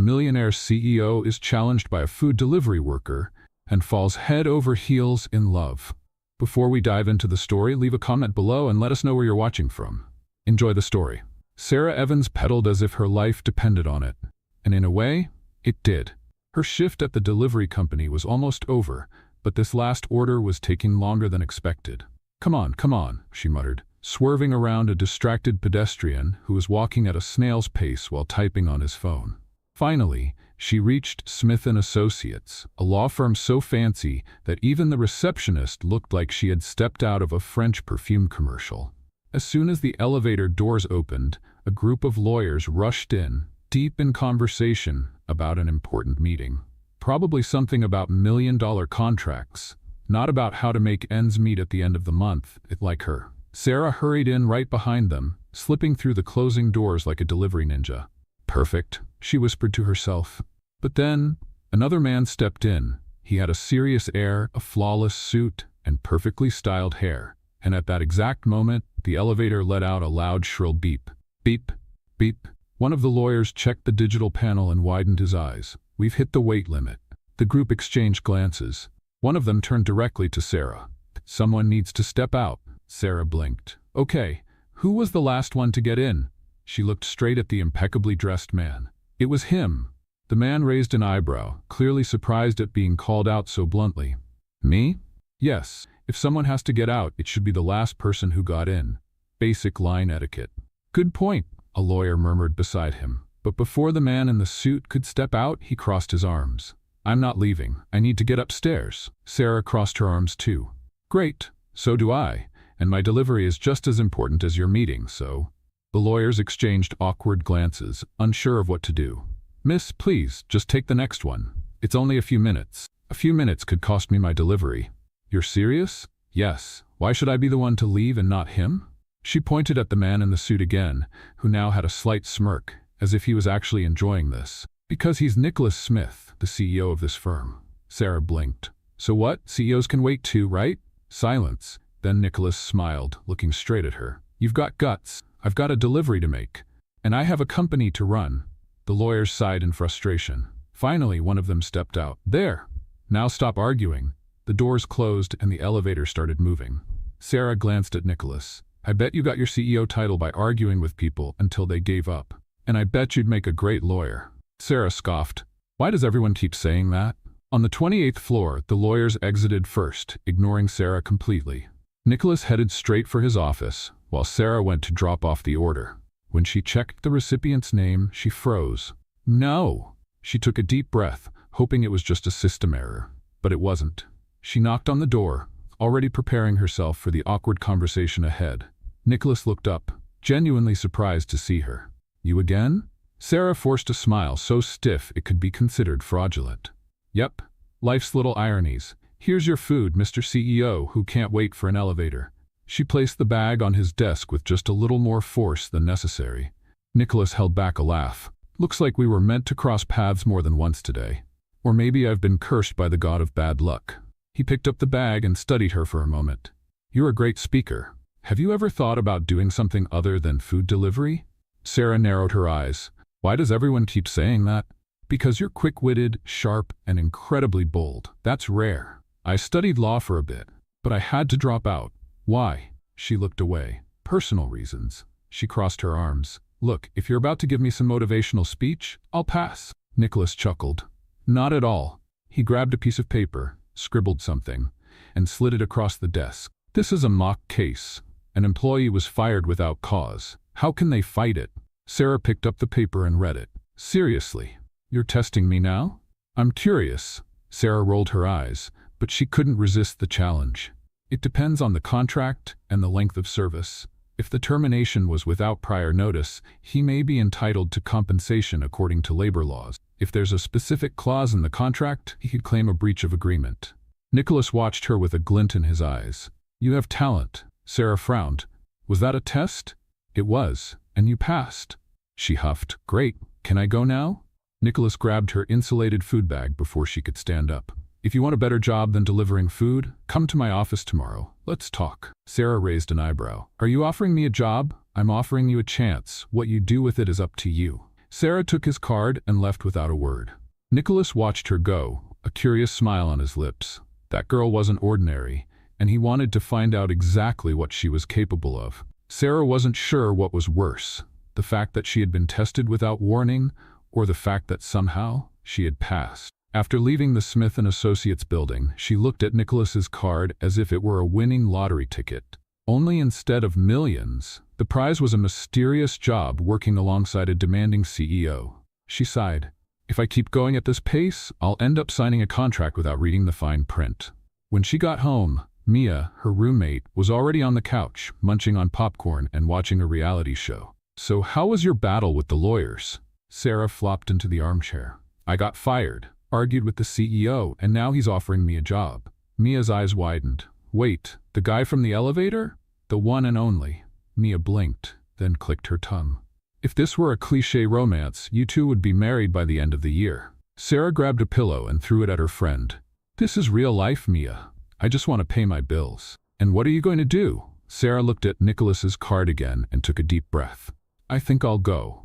Millionaire CEO is challenged by a food delivery worker and falls head over heels in love. Before we dive into the story, leave a comment below and let us know where you're watching from. Enjoy the story. Sarah Evans pedaled as if her life depended on it. And in a way, it did. Her shift at the delivery company was almost over, but this last order was taking longer than expected. Come on, she muttered, swerving around a distracted pedestrian who was walking at a snail's pace while typing on his phone. Finally, she reached Smith & Associates, a law firm so fancy that even the receptionist looked like she had stepped out of a French perfume commercial. As soon as the elevator doors opened, a group of lawyers rushed in, deep in conversation about an important meeting. Probably something about million-dollar contracts, not about how to make ends meet at the end of the month, like her. Sarah hurried in right behind them, slipping through the closing doors like a delivery ninja. Perfect, she whispered to herself. But then, another man stepped in. He had a serious air, a flawless suit, and perfectly styled hair. And at that exact moment, the elevator let out a loud, shrill beep. Beep, beep. One of the lawyers checked the digital panel and widened his eyes. We've hit the weight limit. The group exchanged glances. One of them turned directly to Sarah. Someone needs to step out. Sarah blinked. Okay, who was the last one to get in? She looked straight at the impeccably dressed man. It was him. The man raised an eyebrow, clearly surprised at being called out so bluntly. Me? Yes, if someone has to get out, it should be the last person who got in. Basic line etiquette. Good point, a lawyer murmured beside him. But before the man in the suit could step out, he crossed his arms. I'm not leaving. I need to get upstairs. Sarah crossed her arms too. Great, so do I. And my delivery is just as important as your meeting, so... The lawyers exchanged awkward glances, unsure of what to do. Miss, please, just take the next one. It's only a few minutes. A few minutes could cost me my delivery. You're serious? Yes. Why should I be the one to leave and not him? She pointed at the man in the suit again, who now had a slight smirk, as if he was actually enjoying this. Because he's Nicholas Smith, the CEO of this firm. Sarah blinked. So what? CEOs can wait too, right? Silence. Then Nicholas smiled, looking straight at her. You've got guts. I've got a delivery to make. And I have a company to run. The lawyers sighed in frustration. Finally, one of them stepped out. There! Now stop arguing. The doors closed and the elevator started moving. Sarah glanced at Nicholas. I bet you got your CEO title by arguing with people until they gave up. And I bet you'd make a great lawyer. Sarah scoffed. Why does everyone keep saying that? On the 28th floor, the lawyers exited first, ignoring Sarah completely. Nicholas headed straight for his office, while Sarah went to drop off the order. When she checked the recipient's name, she froze. No! She took a deep breath, hoping it was just a system error. But it wasn't. She knocked on the door, already preparing herself for the awkward conversation ahead. Nicholas looked up, genuinely surprised to see her. You again? Sarah forced a smile so stiff it could be considered fraudulent. Yep, life's little ironies. Here's your food, Mr. CEO, who can't wait for an elevator. She placed the bag on his desk with just a little more force than necessary. Nicholas held back a laugh. Looks like we were meant to cross paths more than once today. Or maybe I've been cursed by the god of bad luck. He picked up the bag and studied her for a moment. You're a great speaker. Have you ever thought about doing something other than food delivery? Sarah narrowed her eyes. Why does everyone keep saying that? Because you're quick-witted, sharp, and incredibly bold. That's rare. I studied law for a bit, but I had to drop out. Why? She looked away. Personal reasons. She crossed her arms. Look, if you're about to give me some motivational speech, I'll pass. Nicholas chuckled. Not at all. He grabbed a piece of paper, scribbled something, and slid it across the desk. This is a mock case. An employee was fired without cause. How can they fight it? Sarah picked up the paper and read it. Seriously? You're testing me now? I'm curious. Sarah rolled her eyes, but she couldn't resist the challenge. It depends on the contract and the length of service. If the termination was without prior notice, he may be entitled to compensation according to labor laws. If there's a specific clause in the contract, he could claim a breach of agreement. Nicholas watched her with a glint in his eyes. You have talent. Sarah frowned. Was that a test? It was, and you passed. She huffed. Great. Can I go now? Nicholas grabbed her insulated food bag before she could stand up. If you want a better job than delivering food, come to my office tomorrow. Let's talk. Sarah raised an eyebrow. Are you offering me a job? I'm offering you a chance. What you do with it is up to you. Sarah took his card and left without a word. Nicholas watched her go, a curious smile on his lips. That girl wasn't ordinary, and he wanted to find out exactly what she was capable of. Sarah wasn't sure what was worse, the fact that she had been tested without warning, or the fact that somehow she had passed. After leaving the Smith & Associates building, she looked at Nicholas's card as if it were a winning lottery ticket. Only instead of millions, the prize was a mysterious job working alongside a demanding CEO. She sighed. If I keep going at this pace, I'll end up signing a contract without reading the fine print. When she got home, Mia, her roommate, was already on the couch, munching on popcorn and watching a reality show. So how was your battle with the lawyers? Sarah flopped into the armchair. I got fired, argued with the CEO, and now he's offering me a job. Mia's eyes widened. Wait, the guy from the elevator? The one and only. Mia blinked, then clicked her tongue. If this were a cliché romance, you two would be married by the end of the year. Sarah grabbed a pillow and threw it at her friend. This is real life, Mia. I just want to pay my bills. And what are you going to do? Sarah looked at Nicholas's card again and took a deep breath. I think I'll go.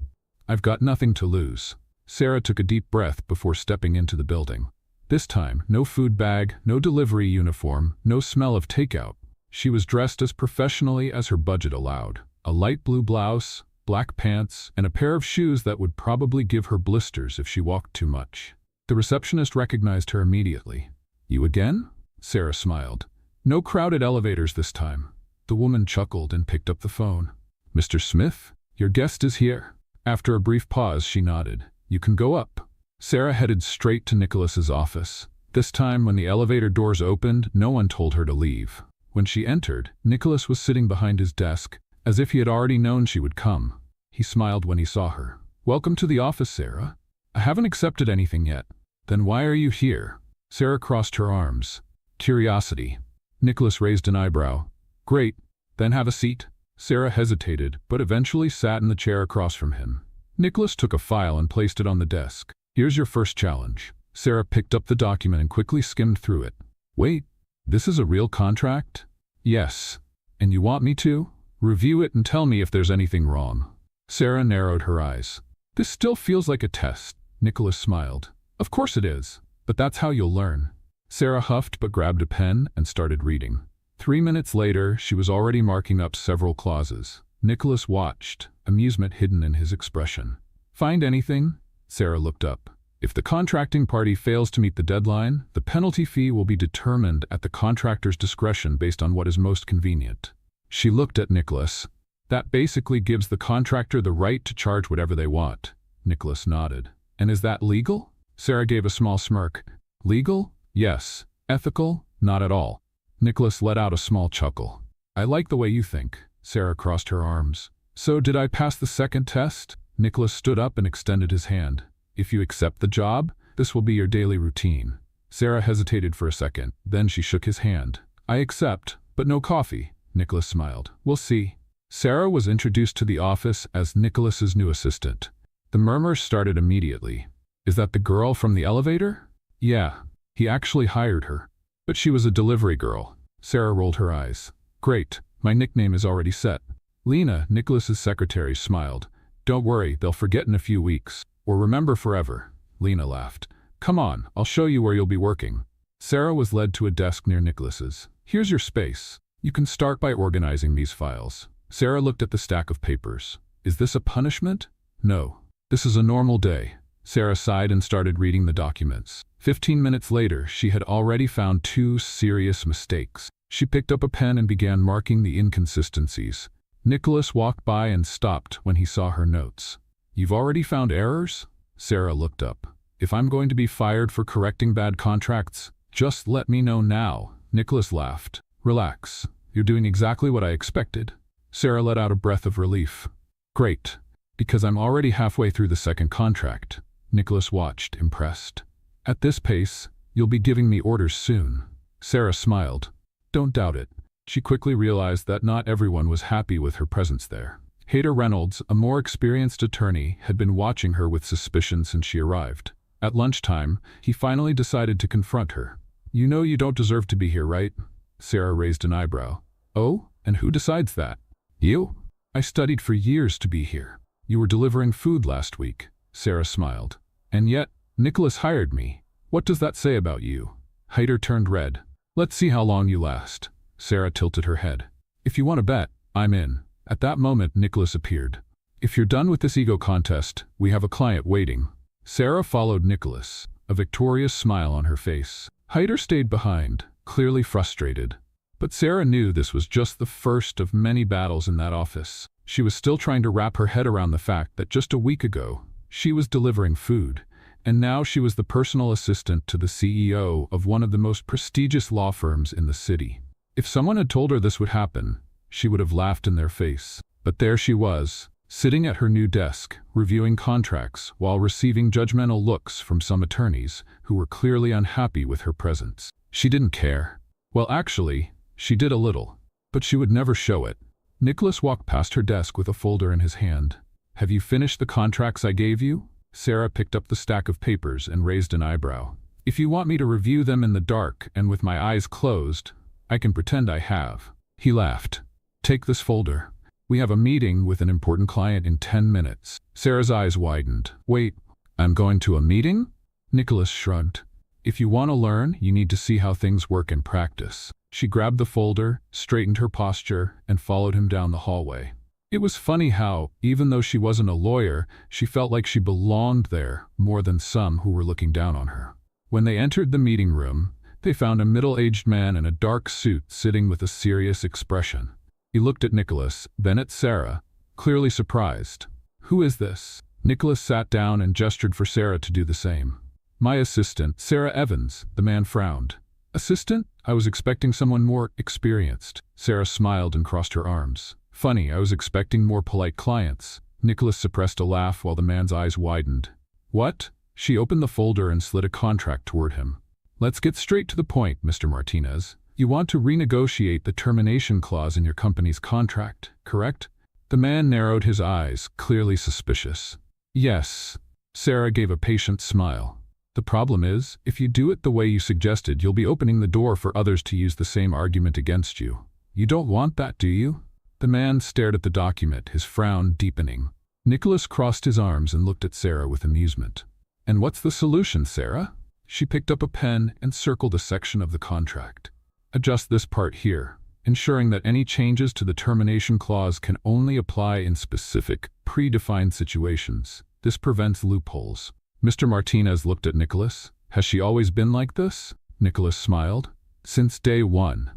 I've got nothing to lose. Sarah took a deep breath before stepping into the building. This time, no food bag, no delivery uniform, no smell of takeout. She was dressed as professionally as her budget allowed. A light blue blouse, black pants, and a pair of shoes that would probably give her blisters if she walked too much. The receptionist recognized her immediately. You again? Sarah smiled. No crowded elevators this time. The woman chuckled and picked up the phone. Mr. Smith, your guest is here. After a brief pause, she nodded. You can go up. Sarah headed straight to Nicholas's office. This time, when the elevator doors opened, no one told her to leave. When she entered, Nicholas was sitting behind his desk, as if he had already known she would come. He smiled when he saw her. Welcome to the office, Sarah. I haven't accepted anything yet. Then why are you here? Sarah crossed her arms. Curiosity. Nicholas raised an eyebrow. Great. Then have a seat. Sarah hesitated, but eventually sat in the chair across from him. Nicholas took a file and placed it on the desk. Here's your first challenge. Sarah picked up the document and quickly skimmed through it. Wait, this is a real contract? Yes. And you want me to? Review it and tell me if there's anything wrong. Sarah narrowed her eyes. This still feels like a test. Nicholas smiled. Of course it is, but that's how you'll learn. Sarah huffed but grabbed a pen and started reading. 3 minutes later, she was already marking up several clauses. Nicholas watched, amusement hidden in his expression. Find anything? Sarah looked up. If the contracting party fails to meet the deadline, the penalty fee will be determined at the contractor's discretion based on what is most convenient. She looked at Nicholas. That basically gives the contractor the right to charge whatever they want. Nicholas nodded. And is that legal? Sarah gave a small smirk. Legal? Yes. Ethical? Not at all. Nicholas let out a small chuckle. I like the way you think. Sarah crossed her arms. So did I pass the second test? Nicholas stood up and extended his hand. If you accept the job, this will be your daily routine. Sarah hesitated for a second, then she shook his hand. I accept, but no coffee. Nicholas smiled. We'll see. Sarah was introduced to the office as Nicholas's new assistant. The murmurs started immediately. Is that the girl from the elevator? Yeah, he actually hired her. But she was a delivery girl. Sarah rolled her eyes. Great, my nickname is already set. Lena, Nicholas's secretary, smiled. Don't worry, they'll forget in a few weeks. Or remember forever. Lena laughed. Come on, I'll show you where you'll be working. Sarah was led to a desk near Nicholas's. Here's your space. You can start by organizing these files. Sarah looked at the stack of papers. Is this a punishment? No. This is a normal day. Sarah sighed and started reading the documents. 15 minutes later, she had already found 2 serious mistakes. She picked up a pen and began marking the inconsistencies. Nicholas walked by and stopped when he saw her notes. You've already found errors? Sarah looked up. If I'm going to be fired for correcting bad contracts, just let me know now. Nicholas laughed. Relax. You're doing exactly what I expected. Sarah let out a breath of relief. Great, because I'm already halfway through the second contract. Nicholas watched, impressed. At this pace, you'll be giving me orders soon. Sarah smiled. Don't doubt it. She quickly realized that not everyone was happy with her presence there. Hader Reynolds, a more experienced attorney, had been watching her with suspicion since she arrived. At lunchtime, he finally decided to confront her. You know you don't deserve to be here, right? Sarah raised an eyebrow. Oh, and who decides that? You? I studied for years to be here. You were delivering food last week. Sarah smiled. And yet, Nicholas hired me. What does that say about you? Hyder turned red. Let's see how long you last. Sarah tilted her head. If you want to bet, I'm in. At that moment, Nicholas appeared. If you're done with this ego contest, we have a client waiting. Sarah followed Nicholas, a victorious smile on her face. Hyder stayed behind, clearly frustrated. But Sarah knew this was just the first of many battles in that office. She was still trying to wrap her head around the fact that just a week ago, she was delivering food, and now she was the personal assistant to the CEO of one of the most prestigious law firms in the city. If someone had told her this would happen, she would have laughed in their face. But there she was, sitting at her new desk, reviewing contracts while receiving judgmental looks from some attorneys who were clearly unhappy with her presence. She didn't care. Well, actually, she did a little, but she would never show it. Nicholas walked past her desk with a folder in his hand. Have you finished the contracts I gave you? Sarah picked up the stack of papers and raised an eyebrow. If you want me to review them in the dark and with my eyes closed, I can pretend I have. He laughed. Take this folder. We have a meeting with an important client in 10 minutes. Sarah's eyes widened. Wait, I'm going to a meeting? Nicholas shrugged. If you want to learn, you need to see how things work in practice. She grabbed the folder, straightened her posture, and followed him down the hallway. It was funny how, even though she wasn't a lawyer, she felt like she belonged there more than some who were looking down on her. When they entered the meeting room, they found a middle-aged man in a dark suit sitting with a serious expression. He looked at Nicholas, then at Sarah, clearly surprised. Who is this? Nicholas sat down and gestured for Sarah to do the same. My assistant, Sarah Evans, the man frowned. Assistant? I was expecting someone more experienced. Sarah smiled and crossed her arms. Funny, I was expecting more polite clients. Nicholas suppressed a laugh while the man's eyes widened. What? She opened the folder and slid a contract toward him. Let's get straight to the point, Mr. Martinez. You want to renegotiate the termination clause in your company's contract, correct? The man narrowed his eyes, clearly suspicious. Yes. Sarah gave a patient smile. The problem is, if you do it the way you suggested, you'll be opening the door for others to use the same argument against you. You don't want that, do you? The man stared at the document, his frown deepening. Nicholas crossed his arms and looked at Sarah with amusement. And what's the solution, Sarah? She picked up a pen and circled a section of the contract. Adjust this part here, ensuring that any changes to the termination clause can only apply in specific, predefined situations. This prevents loopholes. Mr. Martinez looked at Nicholas. Has she always been like this? Nicholas smiled. Since day one.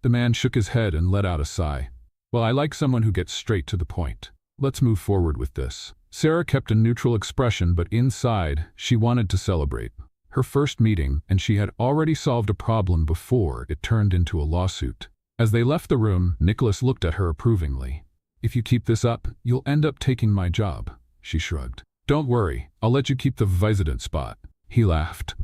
The man shook his head and let out a sigh. Well, I like someone who gets straight to the point. Let's move forward with this. Sarah kept a neutral expression, but inside, she wanted to celebrate. Her first meeting, and she had already solved a problem before it turned into a lawsuit. As they left the room, Nicholas looked at her approvingly. If you keep this up, you'll end up taking my job, she shrugged. Don't worry, I'll let you keep the vice-president spot. He laughed.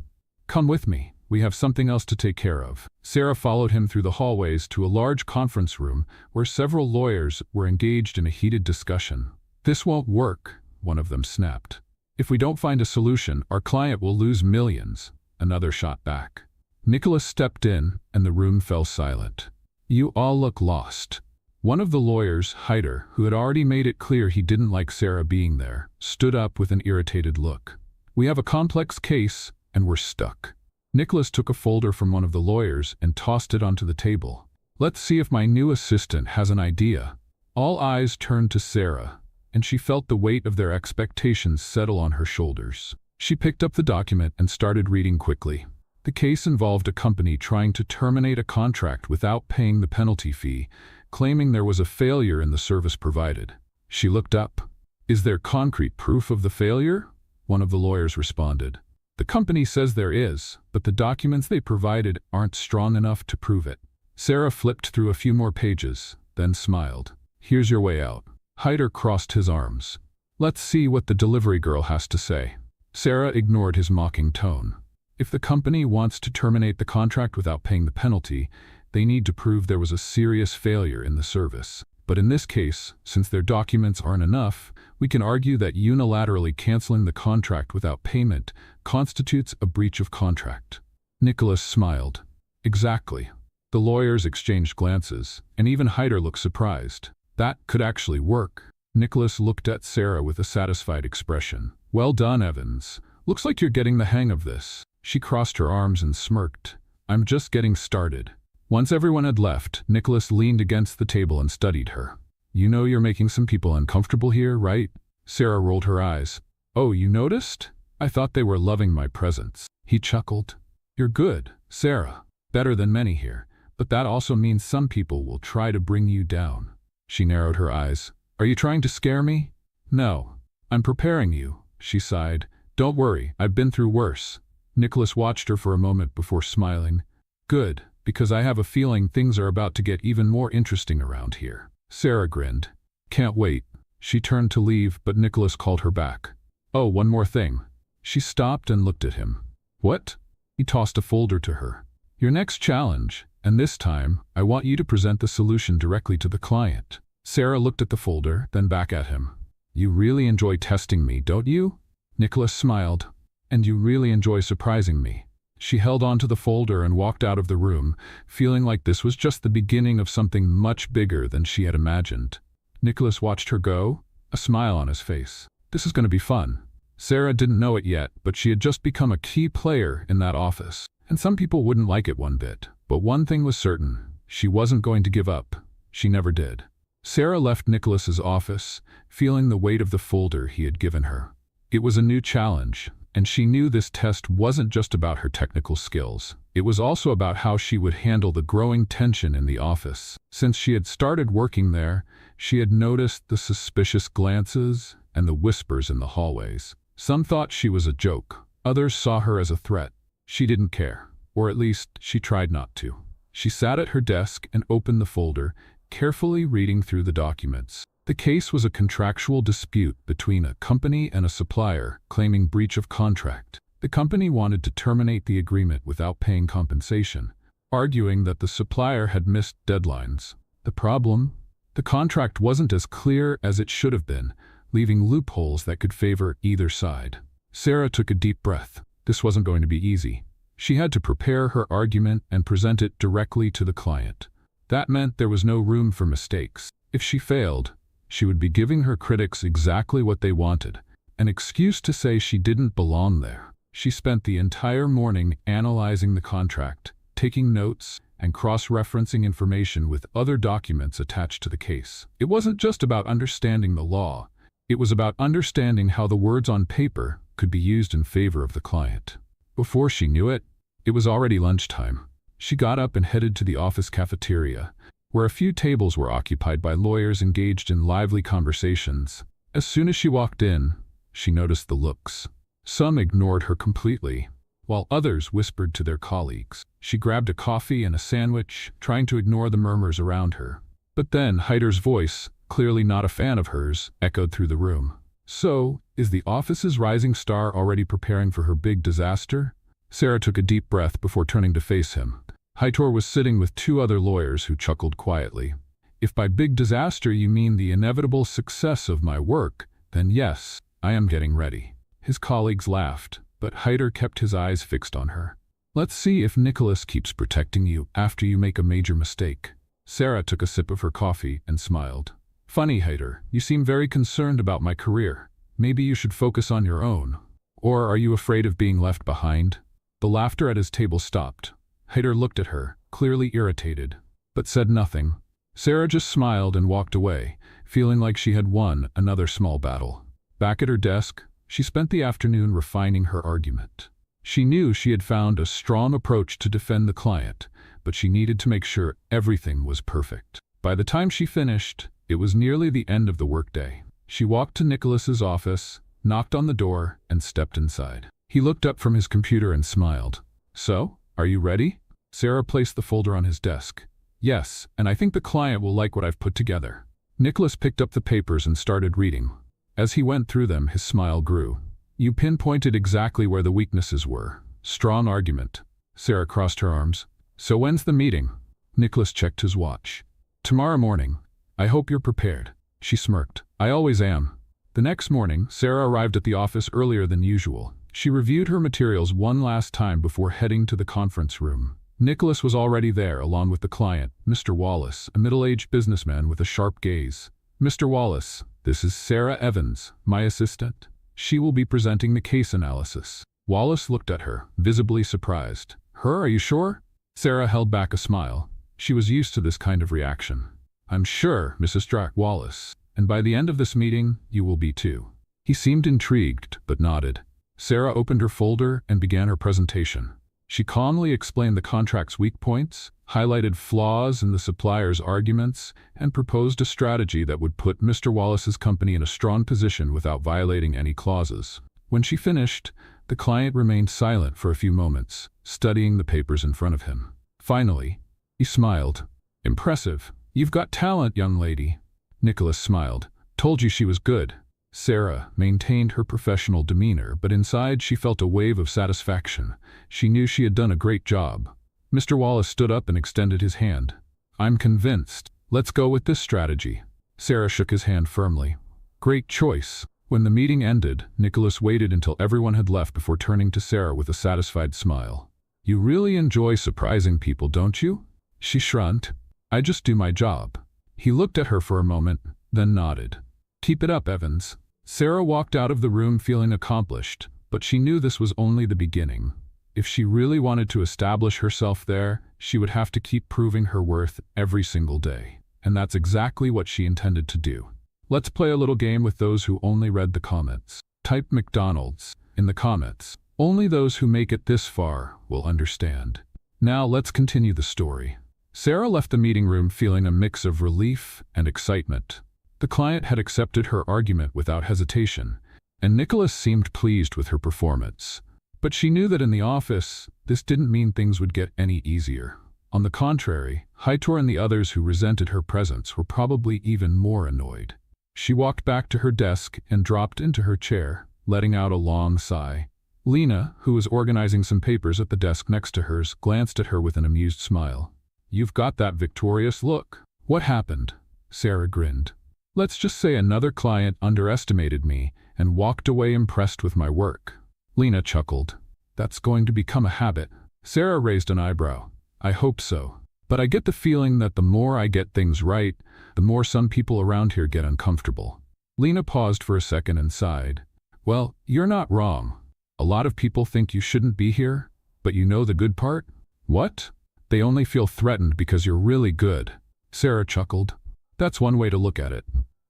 Come with me, we have something else to take care of. Sarah followed him through the hallways to a large conference room where several lawyers were engaged in a heated discussion. This won't work, one of them snapped. If we don't find a solution, our client will lose millions, another shot back. Nicholas stepped in, and the room fell silent. You all look lost. One of the lawyers, Hyder, who had already made it clear he didn't like Sarah being there, stood up with an irritated look. We have a complex case, and we're stuck. Nicholas took a folder from one of the lawyers and tossed it onto the table. Let's see if my new assistant has an idea. All eyes turned to Sarah, and she felt the weight of their expectations settle on her shoulders. She picked up the document and started reading quickly. The case involved a company trying to terminate a contract without paying the penalty fee, claiming there was a failure in the service provided. She looked up. Is there concrete proof of the failure? One of the lawyers responded. The company says there is, but the documents they provided aren't strong enough to prove it. Sarah flipped through a few more pages, then smiled. Here's your way out. Hyder crossed his arms. Let's see what the delivery girl has to say. Sarah ignored his mocking tone. If the company wants to terminate the contract without paying the penalty, they need to prove there was a serious failure in the service. But in this case, since their documents aren't enough, we can argue that unilaterally canceling the contract without payment constitutes a breach of contract. Nicholas smiled. Exactly. The lawyers exchanged glances, and even Hyder looked surprised. That could actually work. Nicholas looked at Sarah with a satisfied expression. Well done, Evans. Looks like you're getting the hang of this. She crossed her arms and smirked. I'm just getting started. Once everyone had left, Nicholas leaned against the table and studied her. You know you're making some people uncomfortable here, right? Sarah rolled her eyes. Oh, you noticed? I thought they were loving my presence. He chuckled. You're good, Sarah. Better than many here. But that also means some people will try to bring you down. She narrowed her eyes. Are you trying to scare me? No. I'm preparing you, she sighed. Don't worry, I've been through worse. Nicholas watched her for a moment before smiling. Good, because I have a feeling things are about to get even more interesting around here. Sarah grinned. Can't wait. She turned to leave, but Nicholas called her back. Oh, one more thing. She stopped and looked at him. What? He tossed a folder to her. Your next challenge, and this time, I want you to present the solution directly to the client. Sarah looked at the folder, then back at him. You really enjoy testing me, don't you? Nicholas smiled. And you really enjoy surprising me. She held onto the folder and walked out of the room, feeling like this was just the beginning of something much bigger than she had imagined. Nicholas watched her go, a smile on his face. This is going to be fun. Sarah didn't know it yet, but she had just become a key player in that office. And some people wouldn't like it one bit. But one thing was certain. She wasn't going to give up. She never did. Sarah left Nicholas's office, feeling the weight of the folder he had given her. It was a new challenge, and she knew this test wasn't just about her technical skills. It was also about how she would handle the growing tension in the office. Since she had started working there, she had noticed the suspicious glances and the whispers in the hallways. Some thought she was a joke. Others saw her as a threat. She didn't care, or at least she tried not to. She sat at her desk and opened the folder, carefully reading through the documents. The case was a contractual dispute between a company and a supplier claiming breach of contract. The company wanted to terminate the agreement without paying compensation, arguing that the supplier had missed deadlines. The problem? The contract wasn't as clear as it should have been, leaving loopholes that could favor either side. Sarah took a deep breath. This wasn't going to be easy. She had to prepare her argument and present it directly to the client. That meant there was no room for mistakes. If she failed, she would be giving her critics exactly what they wanted, an excuse to say she didn't belong there. She spent the entire morning analyzing the contract, taking notes, and cross-referencing information with other documents attached to the case. It wasn't just about understanding the law. It was about understanding how the words on paper could be used in favor of the client. Before she knew it, it was already lunchtime. She got up and headed to the office cafeteria, where a few tables were occupied by lawyers engaged in lively conversations. As soon as she walked in, she noticed the looks. Some ignored her completely, while others whispered to their colleagues. She grabbed a coffee and a sandwich, trying to ignore the murmurs around her. But then Hyder's voice, clearly not a fan of hers, echoed through the room. So, is the office's rising star already preparing for her big disaster? Sarah took a deep breath before turning to face him. Hyder was sitting with two other lawyers who chuckled quietly. If by big disaster you mean the inevitable success of my work, then yes, I am getting ready. His colleagues laughed, but Hyder kept his eyes fixed on her. Let's see if Nicholas keeps protecting you after you make a major mistake. Sarah took a sip of her coffee and smiled. Funny, Hyder, you seem very concerned about my career. Maybe you should focus on your own. Or are you afraid of being left behind? The laughter at his table stopped. Hyder looked at her, clearly irritated, but said nothing. Sarah just smiled and walked away, feeling like she had won another small battle. Back at her desk, she spent the afternoon refining her argument. She knew she had found a strong approach to defend the client, but she needed to make sure everything was perfect. By the time she finished, it was nearly the end of the workday. She walked to Nicholas's office, knocked on the door, and stepped inside. He looked up from his computer and smiled. So, are you ready? Sarah placed the folder on his desk. Yes, and I think the client will like what I've put together. Nicholas picked up the papers and started reading. As he went through them, his smile grew. You pinpointed exactly where the weaknesses were. Strong argument. Sarah crossed her arms. So when's the meeting? Nicholas checked his watch. Tomorrow morning. I hope you're prepared. She smirked. I always am. The next morning, Sarah arrived at the office earlier than usual. She reviewed her materials one last time before heading to the conference room. Nicholas was already there, along with the client, Mr. Wallace, a middle-aged businessman with a sharp gaze. Mr. Wallace, This is Sarah Evans, my assistant. She will be presenting the case analysis. Wallace looked at her, visibly surprised. Her, are you sure? Sarah held back a smile. She was used to this kind of reaction. I'm sure, Mrs. Drac Wallace, and by the end of this meeting, you will be too. He seemed intrigued, but nodded. Sarah opened her folder and began her presentation. She calmly explained the contract's weak points, highlighted flaws in the supplier's arguments, and proposed a strategy that would put Mr. Wallace's company in a strong position without violating any clauses. When she finished, the client remained silent for a few moments, studying the papers in front of him. Finally, he smiled. Impressive. You've got talent, young lady. Nicholas smiled. Told you she was good. Sarah maintained her professional demeanor, but inside she felt a wave of satisfaction. She knew she had done a great job. Mr. Wallace stood up and extended his hand. I'm convinced. Let's go with this strategy. Sarah shook his hand firmly. Great choice. When the meeting ended, Nicholas waited until everyone had left before turning to Sarah with a satisfied smile. You really enjoy surprising people, don't you? She shrugged. I just do my job. He looked at her for a moment, then nodded. Keep it up, Evans. Sarah walked out of the room feeling accomplished, but she knew this was only the beginning. If she really wanted to establish herself there, she would have to keep proving her worth every single day. And that's exactly what she intended to do. Let's play a little game with those who only read the comments. Type McDonald's in the comments. Only those who make it this far will understand. Now let's continue the story. Sarah left the meeting room feeling a mix of relief and excitement. The client had accepted her argument without hesitation, and Nicholas seemed pleased with her performance. But she knew that in the office, this didn't mean things would get any easier. On the contrary, Hightor and the others who resented her presence were probably even more annoyed. She walked back to her desk and dropped into her chair, letting out a long sigh. Lena, who was organizing some papers at the desk next to hers, glanced at her with an amused smile. You've got that victorious look. What happened? Sarah grinned. Let's just say another client underestimated me and walked away impressed with my work. Lena chuckled. That's going to become a habit. Sarah raised an eyebrow. I hope so. But I get the feeling that the more I get things right, the more some people around here get uncomfortable. Lena paused for a second and sighed. Well, you're not wrong. A lot of people think you shouldn't be here, but you know the good part? What? They only feel threatened because you're really good. Sarah chuckled. That's one way to look at it.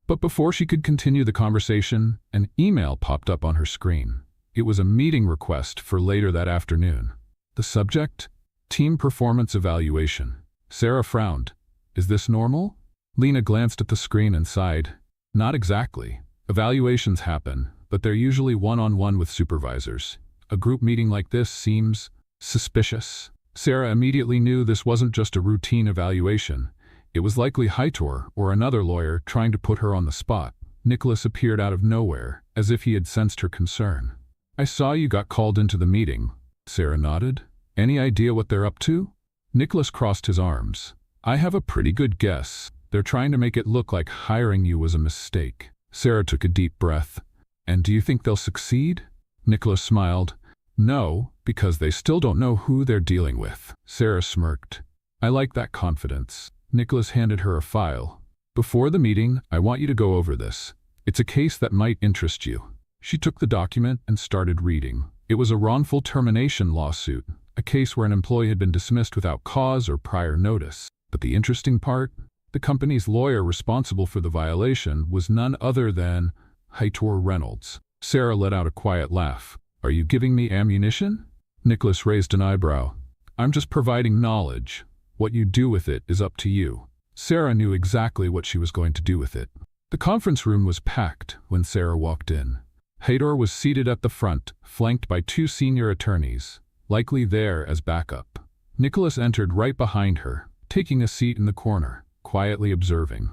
But before she could continue the conversation, an email popped up on her screen. It was a meeting request for later that afternoon. The subject? Team Performance Evaluation. Sarah frowned. Is this normal? Lena glanced at the screen and sighed. Not exactly. Evaluations happen, but they're usually one-on-one with supervisors. A group meeting like this seems suspicious. Sarah immediately knew this wasn't just a routine evaluation. It was likely Hightor or another lawyer trying to put her on the spot. Nicholas appeared out of nowhere, as if he had sensed her concern. I saw you got called into the meeting. Sarah nodded. Any idea what they're up to? Nicholas crossed his arms. I have a pretty good guess. They're trying to make it look like hiring you was a mistake. Sarah took a deep breath. And do you think they'll succeed? Nicholas smiled. No, because they still don't know who they're dealing with. Sarah smirked. I like that confidence. Nicholas handed her a file. Before the meeting, I want you to go over this. It's a case that might interest you. She took the document and started reading. It was a wrongful termination lawsuit, a case where an employee had been dismissed without cause or prior notice. But the interesting part? The company's lawyer responsible for the violation was none other than Hightor Reynolds. Sarah let out a quiet laugh. Are you giving me ammunition? Nicholas raised an eyebrow. I'm just providing knowledge. What you do with it is up to you. Sarah knew exactly what she was going to do with it. The conference room was packed when Sarah walked in. Hightor was seated at the front, flanked by two senior attorneys, likely there as backup. Nicholas entered right behind her, taking a seat in the corner, quietly observing.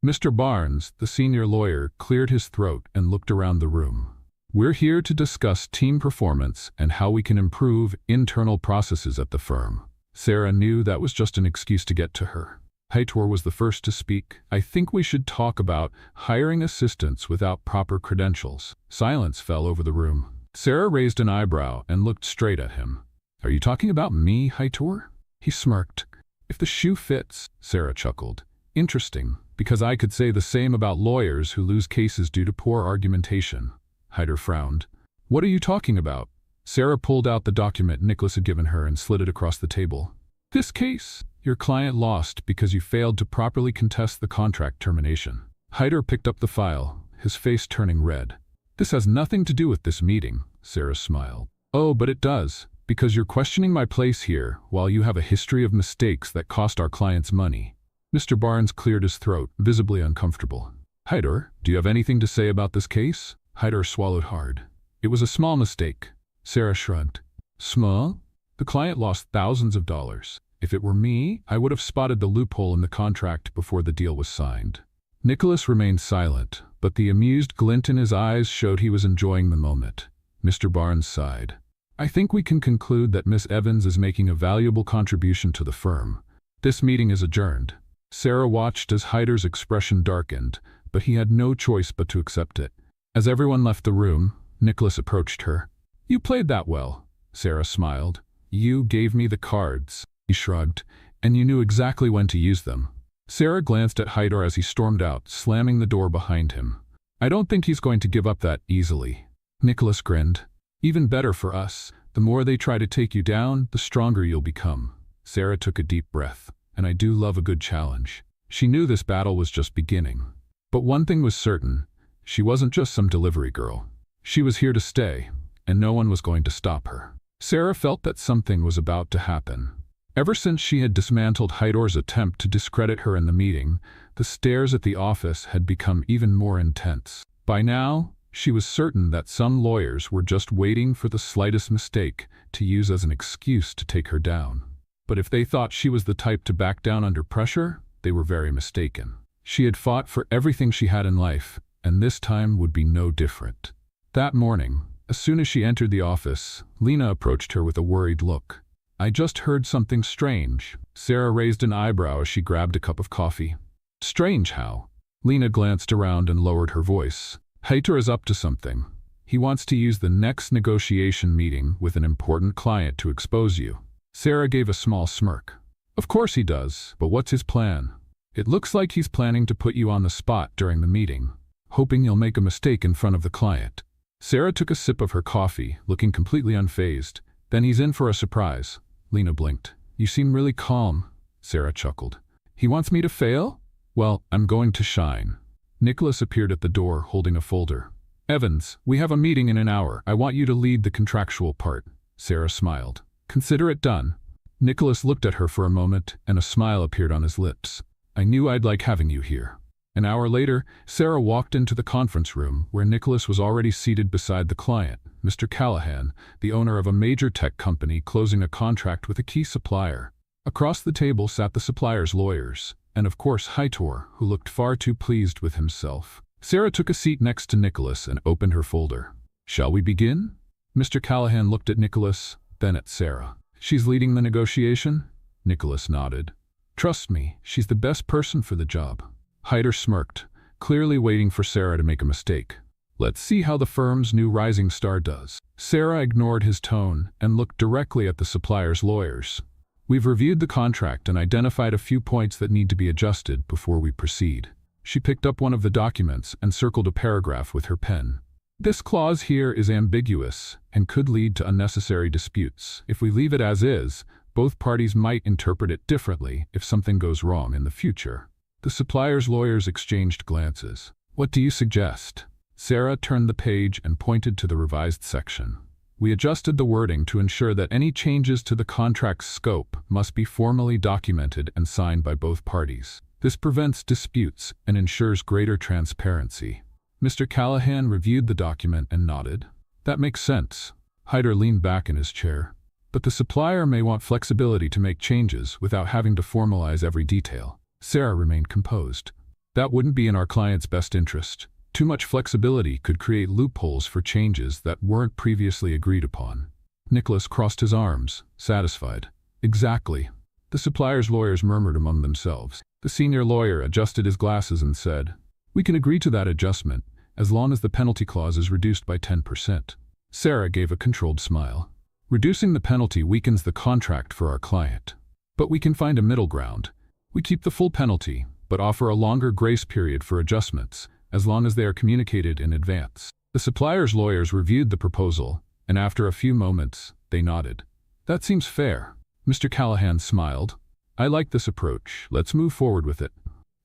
Mr. Barnes, the senior lawyer, cleared his throat and looked around the room. We're here to discuss team performance and how we can improve internal processes at the firm. Sarah knew that was just an excuse to get to her. Hightor was the first to speak. I think we should talk about hiring assistants without proper credentials. Silence fell over the room. Sarah raised an eyebrow and looked straight at him. Are you talking about me, Hightor? He smirked. If the shoe fits, Sarah chuckled. Interesting. Because I could say the same about lawyers who lose cases due to poor argumentation. Hyder frowned. What are you talking about? Sarah pulled out the document Nicholas had given her and slid it across the table. This case, your client lost because you failed to properly contest the contract termination. Hyder picked up the file, his face turning red. This has nothing to do with this meeting, Sarah smiled. Oh, but it does, because you're questioning my place here while you have a history of mistakes that cost our clients money. Mr. Barnes cleared his throat, visibly uncomfortable. Hyder, do you have anything to say about this case? Hyder swallowed hard. It was a small mistake. Sarah shrugged. Small? The client lost thousands of dollars. If it were me, I would have spotted the loophole in the contract before the deal was signed. Nicholas remained silent, but the amused glint in his eyes showed he was enjoying the moment. Mr. Barnes sighed. I think we can conclude that Miss Evans is making a valuable contribution to the firm. This meeting is adjourned. Sarah watched as Hyder's expression darkened, but he had no choice but to accept it. As everyone left the room, Nicholas approached her. You played that well, Sarah smiled. You gave me the cards, he shrugged, and you knew exactly when to use them. Sarah glanced at Hyder as he stormed out, slamming the door behind him. I don't think he's going to give up that easily. Nicholas grinned. Even better for us. The more they try to take you down, the stronger you'll become. Sarah took a deep breath. And I do love a good challenge. She knew this battle was just beginning. But one thing was certain. She wasn't just some delivery girl. She was here to stay, and no one was going to stop her. Sarah felt that something was about to happen. Ever since she had dismantled Hyder's attempt to discredit her in the meeting, the stares at the office had become even more intense. By now, she was certain that some lawyers were just waiting for the slightest mistake to use as an excuse to take her down. But if they thought she was the type to back down under pressure, they were very mistaken. She had fought for everything she had in life, and this time would be no different. That morning, as soon as she entered the office, Lena approached her with a worried look. I just heard something strange. Sarah raised an eyebrow as she grabbed a cup of coffee. Strange how? Lena glanced around and lowered her voice. Hyder is up to something. He wants to use the next negotiation meeting with an important client to expose you. Sarah gave a small smirk. Of course he does, but what's his plan? It looks like he's planning to put you on the spot during the meeting, hoping you'll make a mistake in front of the client. Sarah took a sip of her coffee, looking completely unfazed. Then he's in for a surprise. Lena blinked. You seem really calm, Sarah chuckled. He wants me to fail? Well, I'm going to shine. Nicholas appeared at the door, holding a folder. Evans, we have a meeting in an hour. I want you to lead the contractual part. Sarah smiled. Consider it done. Nicholas looked at her for a moment, and a smile appeared on his lips. I knew I'd like having you here. An hour later, Sarah walked into the conference room, where Nicholas was already seated beside the client, Mr. Callahan, the owner of a major tech company closing a contract with a key supplier. Across the table sat the supplier's lawyers, and of course Hyder, who looked far too pleased with himself. Sarah took a seat next to Nicholas and opened her folder. Shall we begin? Mr. Callahan looked at Nicholas, then at Sarah. She's leading the negotiation? Nicholas nodded. Trust me, she's the best person for the job. Hyder smirked, clearly waiting for Sarah to make a mistake. Let's see how the firm's new rising star does. Sarah ignored his tone and looked directly at the supplier's lawyers. We've reviewed the contract and identified a few points that need to be adjusted before we proceed. She picked up one of the documents and circled a paragraph with her pen. This clause here is ambiguous and could lead to unnecessary disputes. If we leave it as is, both parties might interpret it differently if something goes wrong in the future. The supplier's lawyers exchanged glances. What do you suggest? Sarah turned the page and pointed to the revised section. We adjusted the wording to ensure that any changes to the contract's scope must be formally documented and signed by both parties. This prevents disputes and ensures greater transparency. Mr. Callahan reviewed the document and nodded. That makes sense. Hyder leaned back in his chair. But the supplier may want flexibility to make changes without having to formalize every detail. Sarah remained composed. That wouldn't be in our client's best interest. Too much flexibility could create loopholes for changes that weren't previously agreed upon. Nicholas crossed his arms, satisfied. Exactly. The supplier's lawyers murmured among themselves. The senior lawyer adjusted his glasses and said, We can agree to that adjustment, as long as the penalty clause is reduced by 10%. Sarah gave a controlled smile. Reducing the penalty weakens the contract for our client. But we can find a middle ground. We keep the full penalty, but offer a longer grace period for adjustments, as long as they are communicated in advance. The supplier's lawyers reviewed the proposal, and after a few moments, they nodded. That seems fair. Mr. Callahan smiled. I like this approach. Let's move forward with it.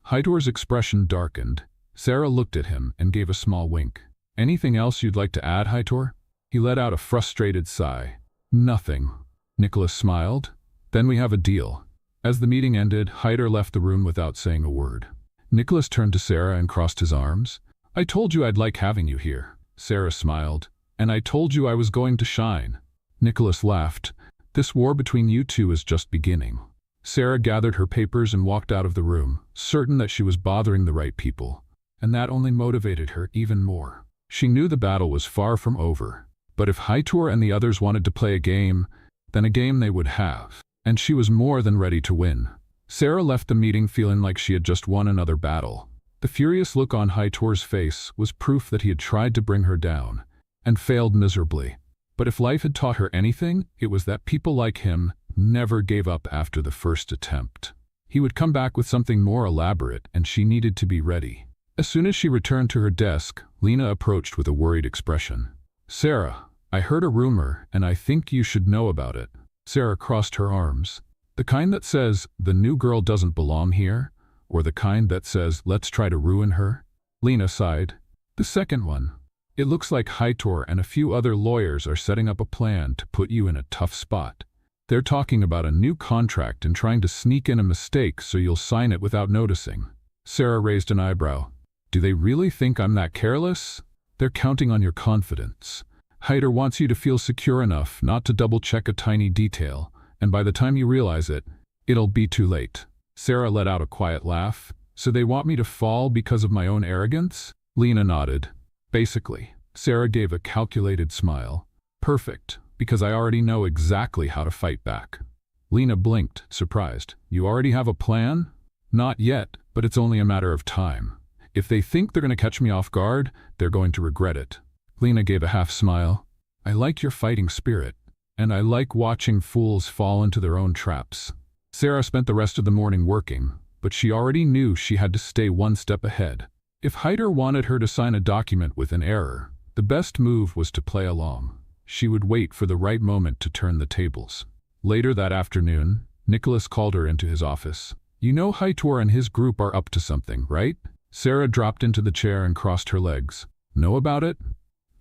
Hightower's expression darkened. Sarah looked at him and gave a small wink. Anything else you'd like to add, Hightower? He let out a frustrated sigh. Nothing. Nicholas smiled. Then we have a deal. As the meeting ended, Hightower left the room without saying a word. Nicholas turned to Sarah and crossed his arms. I told you I'd like having you here. Sarah smiled. And I told you I was going to shine. Nicholas laughed. This war between you two is just beginning. Sarah gathered her papers and walked out of the room, certain that she was bothering the right people. And that only motivated her even more. She knew the battle was far from over. But if Hightower and the others wanted to play a game, then a game they would have. And she was more than ready to win. Sarah left the meeting feeling like she had just won another battle. The furious look on Hightower's face was proof that he had tried to bring her down, and failed miserably. But if life had taught her anything, it was that people like him never gave up after the first attempt. He would come back with something more elaborate, and she needed to be ready. As soon as she returned to her desk, Lena approached with a worried expression. Sarah, I heard a rumor, and I think you should know about it. Sarah crossed her arms. The kind that says, the new girl doesn't belong here, or the kind that says, let's try to ruin her? Lena sighed. The second one. It looks like Hightower and a few other lawyers are setting up a plan to put you in a tough spot. They're talking about a new contract and trying to sneak in a mistake so you'll sign it without noticing. Sarah raised an eyebrow. Do they really think I'm that careless? They're counting on your confidence. Hightower wants you to feel secure enough not to double-check a tiny detail, and by the time you realize it, it'll be too late. Sarah let out a quiet laugh. So they want me to fall because of my own arrogance? Lena nodded. Basically. Sarah gave a calculated smile. Perfect, because I already know exactly how to fight back. Lena blinked, surprised. You already have a plan? Not yet, but it's only a matter of time. If they think they're going to catch me off guard, they're going to regret it. Lena gave a half smile. I like your fighting spirit, and I like watching fools fall into their own traps. Sarah spent the rest of the morning working, but she already knew she had to stay one step ahead. If Hightower wanted her to sign a document with an error, the best move was to play along. She would wait for the right moment to turn the tables. Later that afternoon, Nicholas called her into his office. You know Hightower and his group are up to something, right? Sarah dropped into the chair and crossed her legs. Know about it?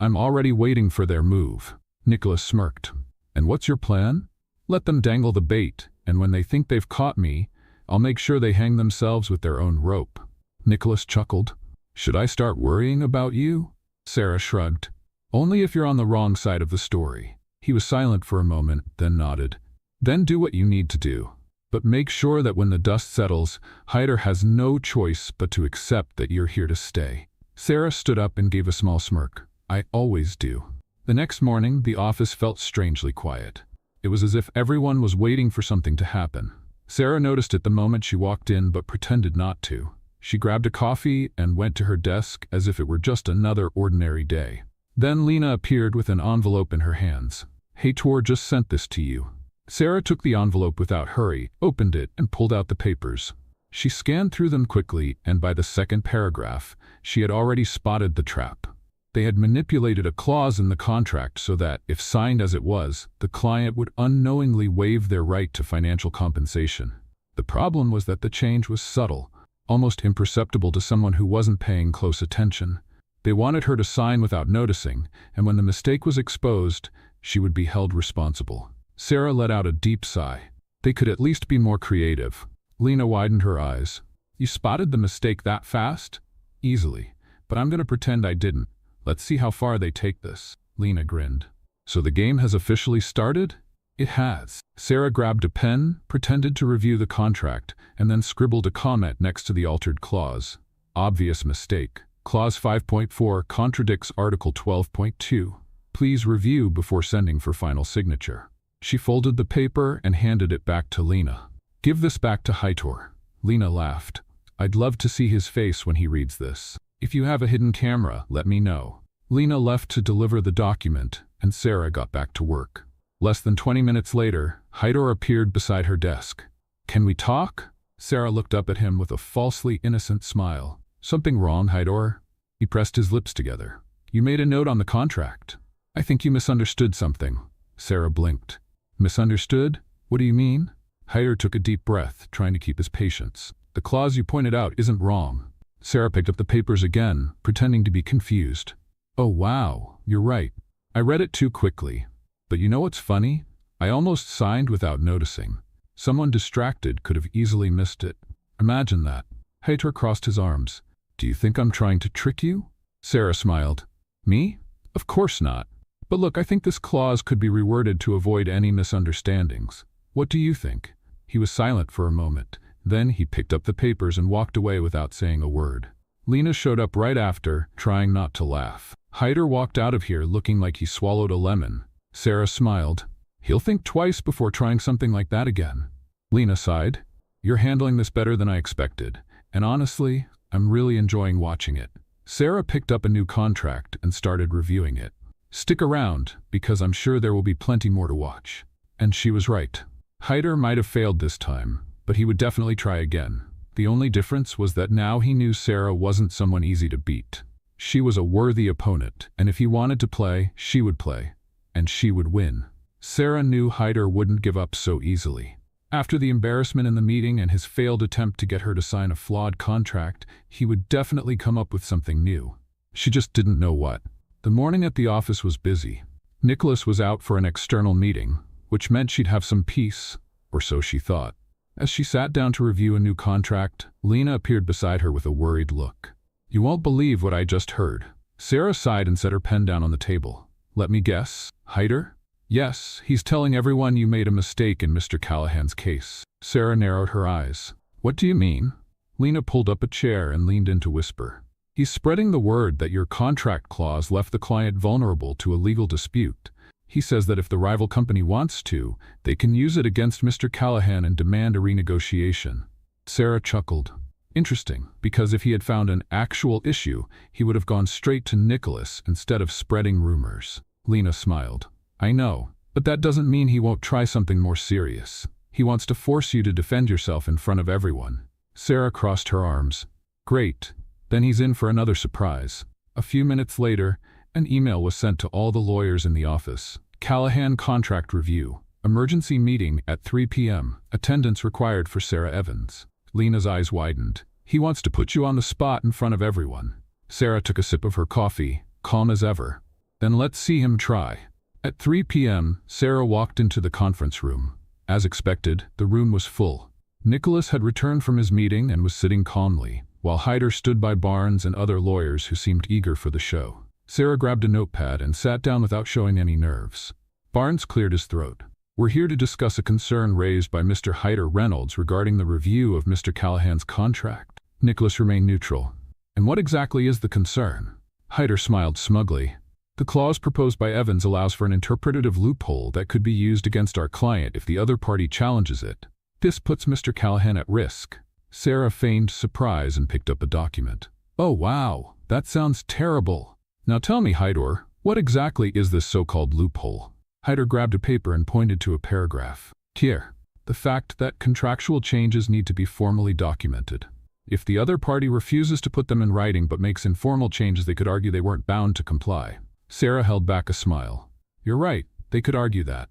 I'm already waiting for their move. Nicholas smirked. And what's your plan? Let them dangle the bait, and when they think they've caught me, I'll make sure they hang themselves with their own rope. Nicholas chuckled. Should I start worrying about you? Sarah shrugged. Only if you're on the wrong side of the story. He was silent for a moment, then nodded. Then do what you need to do. But make sure that when the dust settles, Hightower has no choice but to accept that you're here to stay. Sarah stood up and gave a small smirk. I always do. The next morning, the office felt strangely quiet. It was as if everyone was waiting for something to happen. Sarah noticed it the moment she walked in but pretended not to. She grabbed a coffee and went to her desk as if it were just another ordinary day. Then Lena appeared with an envelope in her hands. Hightower just sent this to you. Sarah took the envelope without hurry, opened it, and pulled out the papers. She scanned through them quickly, and by the second paragraph, she had already spotted the trap. They had manipulated a clause in the contract so that, if signed as it was, the client would unknowingly waive their right to financial compensation. The problem was that the change was subtle, almost imperceptible to someone who wasn't paying close attention. They wanted her to sign without noticing, and when the mistake was exposed, she would be held responsible. Sarah let out a deep sigh. They could at least be more creative. Lena widened her eyes. You spotted the mistake that fast? Easily. But I'm going to pretend I didn't. Let's see how far they take this. Lena grinned. So the game has officially started? It has. Sarah grabbed a pen, pretended to review the contract, and then scribbled a comment next to the altered clause. Obvious mistake. Clause 5.4 contradicts Article 12.2. Please review before sending for final signature. She folded the paper and handed it back to Lena. Give this back to Hightower. Lena laughed. I'd love to see his face when he reads this. If you have a hidden camera, let me know. Lena left to deliver the document, and Sarah got back to work. Less than 20 minutes later, Hightower appeared beside her desk. Can we talk? Sarah looked up at him with a falsely innocent smile. Something wrong, Hydor? He pressed his lips together. You made a note on the contract. I think you misunderstood something. Sarah blinked. Misunderstood? What do you mean? Hydor took a deep breath, trying to keep his patience. The clause you pointed out isn't wrong. Sarah picked up the papers again, pretending to be confused. Oh wow, you're right. I read it too quickly. But you know what's funny? I almost signed without noticing. Someone distracted could have easily missed it. Imagine that. Hydor crossed his arms. Do you think I'm trying to trick you? Sarah smiled. Me? Of course not. But look, I think this clause could be reworded to avoid any misunderstandings. What do you think? He was silent for a moment. Then he picked up the papers and walked away without saying a word. Lena showed up right after, trying not to laugh. Hydor walked out of here looking like he swallowed a lemon. Sarah smiled. He'll think twice before trying something like that again. Lena sighed. You're handling this better than I expected. And honestly, I'm really enjoying watching it. Sarah picked up a new contract and started reviewing it. Stick around, because I'm sure there will be plenty more to watch. And she was right. Hydor might have failed this time, but he would definitely try again. The only difference was that now he knew Sarah wasn't someone easy to beat. She was a worthy opponent, and if he wanted to play, she would play. And she would win. Sarah knew Hydor wouldn't give up so easily. After the embarrassment in the meeting and his failed attempt to get her to sign a flawed contract, he would definitely come up with something new. She just didn't know what. The morning at the office was busy. Nicholas was out for an external meeting, which meant she'd have some peace, or so she thought. As she sat down to review a new contract, Lena appeared beside her with a worried look. You won't believe what I just heard. Sarah sighed and set her pen down on the table. Let me guess, Hydor? Yes, he's telling everyone you made a mistake in Mr. Callahan's case. Sarah narrowed her eyes. What do you mean? Lena pulled up a chair and leaned in to whisper. He's spreading the word that your contract clause left the client vulnerable to a legal dispute. He says that if the rival company wants to, they can use it against Mr. Callahan and demand a renegotiation. Sarah chuckled. Interesting, because if he had found an actual issue, he would have gone straight to Nicholas instead of spreading rumors. Lena smiled. I know, but that doesn't mean he won't try something more serious. He wants to force you to defend yourself in front of everyone. Sarah crossed her arms. Great. Then he's in for another surprise. A few minutes later, an email was sent to all the lawyers in the office. Callahan contract review. Emergency meeting at 3 p.m. Attendance required for Sarah Evans. Lena's eyes widened. He wants to put you on the spot in front of everyone. Sarah took a sip of her coffee, calm as ever. Then let's see him try. At 3 p.m., Sarah walked into the conference room. As expected, the room was full. Nicholas had returned from his meeting and was sitting calmly, while Hydor stood by Barnes and other lawyers who seemed eager for the show. Sarah grabbed a notepad and sat down without showing any nerves. Barnes cleared his throat. We're here to discuss a concern raised by Mr. Hydor Reynolds regarding the review of Mr. Callahan's contract. Nicholas remained neutral. And what exactly is the concern? Hydor smiled smugly. The clause proposed by Evans allows for an interpretative loophole that could be used against our client if the other party challenges it. This puts Mr. Callahan at risk. Sarah feigned surprise and picked up a document. Oh wow, that sounds terrible. Now tell me, Hydor, what exactly is this so-called loophole? Hydor grabbed a paper and pointed to a paragraph. Here, the fact that contractual changes need to be formally documented. If the other party refuses to put them in writing but makes informal changes, they could argue they weren't bound to comply. Sarah held back a smile. You're right, they could argue that.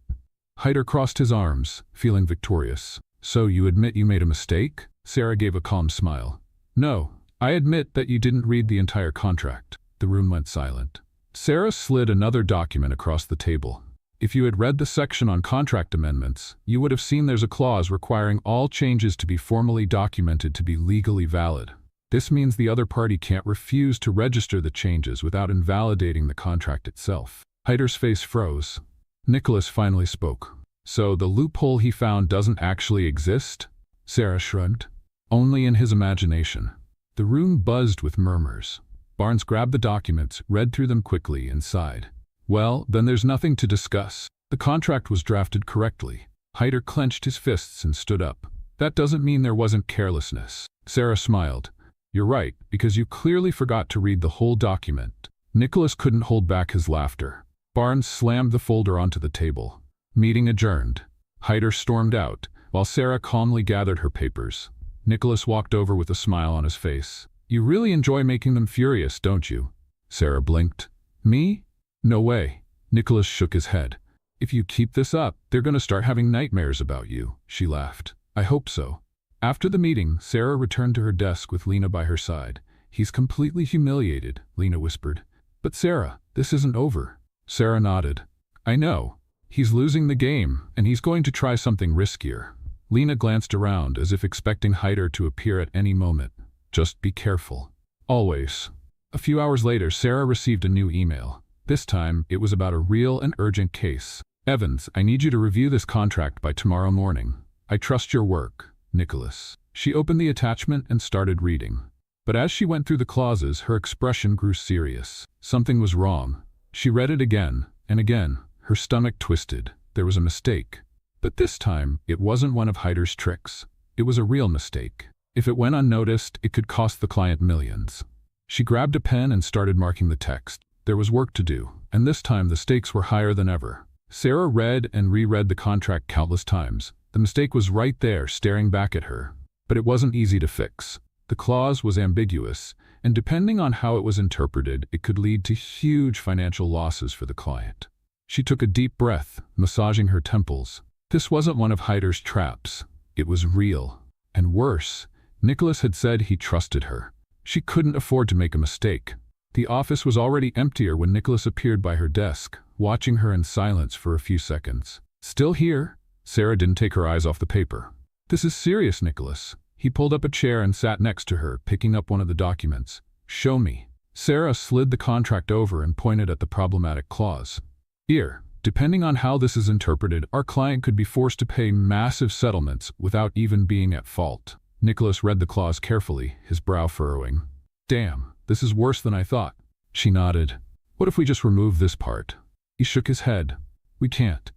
Hydor crossed his arms, feeling victorious. So you admit you made a mistake? Sarah gave a calm smile. No, I admit that you didn't read the entire contract. The room went silent. Sarah slid another document across the table. If you had read the section on contract amendments, you would have seen there's a clause requiring all changes to be formally documented to be legally valid. This means the other party can't refuse to register the changes without invalidating the contract itself. Hydor's face froze. Nicholas finally spoke. So the loophole he found doesn't actually exist? Sarah shrugged. Only in his imagination. The room buzzed with murmurs. Barnes grabbed the documents, read through them quickly, and sighed. Well, then there's nothing to discuss. The contract was drafted correctly. Hydor clenched his fists and stood up. That doesn't mean there wasn't carelessness. Sarah smiled. You're right, because you clearly forgot to read the whole document. Nicholas couldn't hold back his laughter. Barnes slammed the folder onto the table. Meeting adjourned. Hydor stormed out, while Sarah calmly gathered her papers. Nicholas walked over with a smile on his face. You really enjoy making them furious, don't you? Sarah blinked. Me? No way. Nicholas shook his head. If you keep this up, they're going to start having nightmares about you, she laughed. I hope so. After the meeting, Sarah returned to her desk with Lena by her side. He's completely humiliated, Lena whispered. But Sarah, this isn't over. Sarah nodded. I know. He's losing the game, and he's going to try something riskier. Lena glanced around as if expecting Hyder to appear at any moment. Just be careful. Always. A few hours later, Sarah received a new email. This time, it was about a real and urgent case. Evans, I need you to review this contract by tomorrow morning. I trust your work, Nicholas. She opened the attachment and started reading. But as she went through the clauses, her expression grew serious. Something was wrong. She read it again and again. Her stomach twisted. There was a mistake. But this time, it wasn't one of Hyder's tricks. It was a real mistake. If it went unnoticed, it could cost the client millions. She grabbed a pen and started marking the text. There was work to do, and this time the stakes were higher than ever. Sarah read and reread the contract countless times. The mistake was right there, staring back at her. But it wasn't easy to fix. The clause was ambiguous, and depending on how it was interpreted, it could lead to huge financial losses for the client. She took a deep breath, massaging her temples. This wasn't one of Hyder's traps. It was real. And worse, Nicholas had said he trusted her. She couldn't afford to make a mistake. The office was already emptier when Nicholas appeared by her desk, watching her in silence for a few seconds. Still here? Sarah didn't take her eyes off the paper. This is serious, Nicholas. He pulled up a chair and sat next to her, picking up one of the documents. Show me. Sarah slid the contract over and pointed at the problematic clause. Here, depending on how this is interpreted, our client could be forced to pay massive settlements without even being at fault. Nicholas read the clause carefully, his brow furrowing. Damn, this is worse than I thought. She nodded. What if we just remove this part? He shook his head. We can't.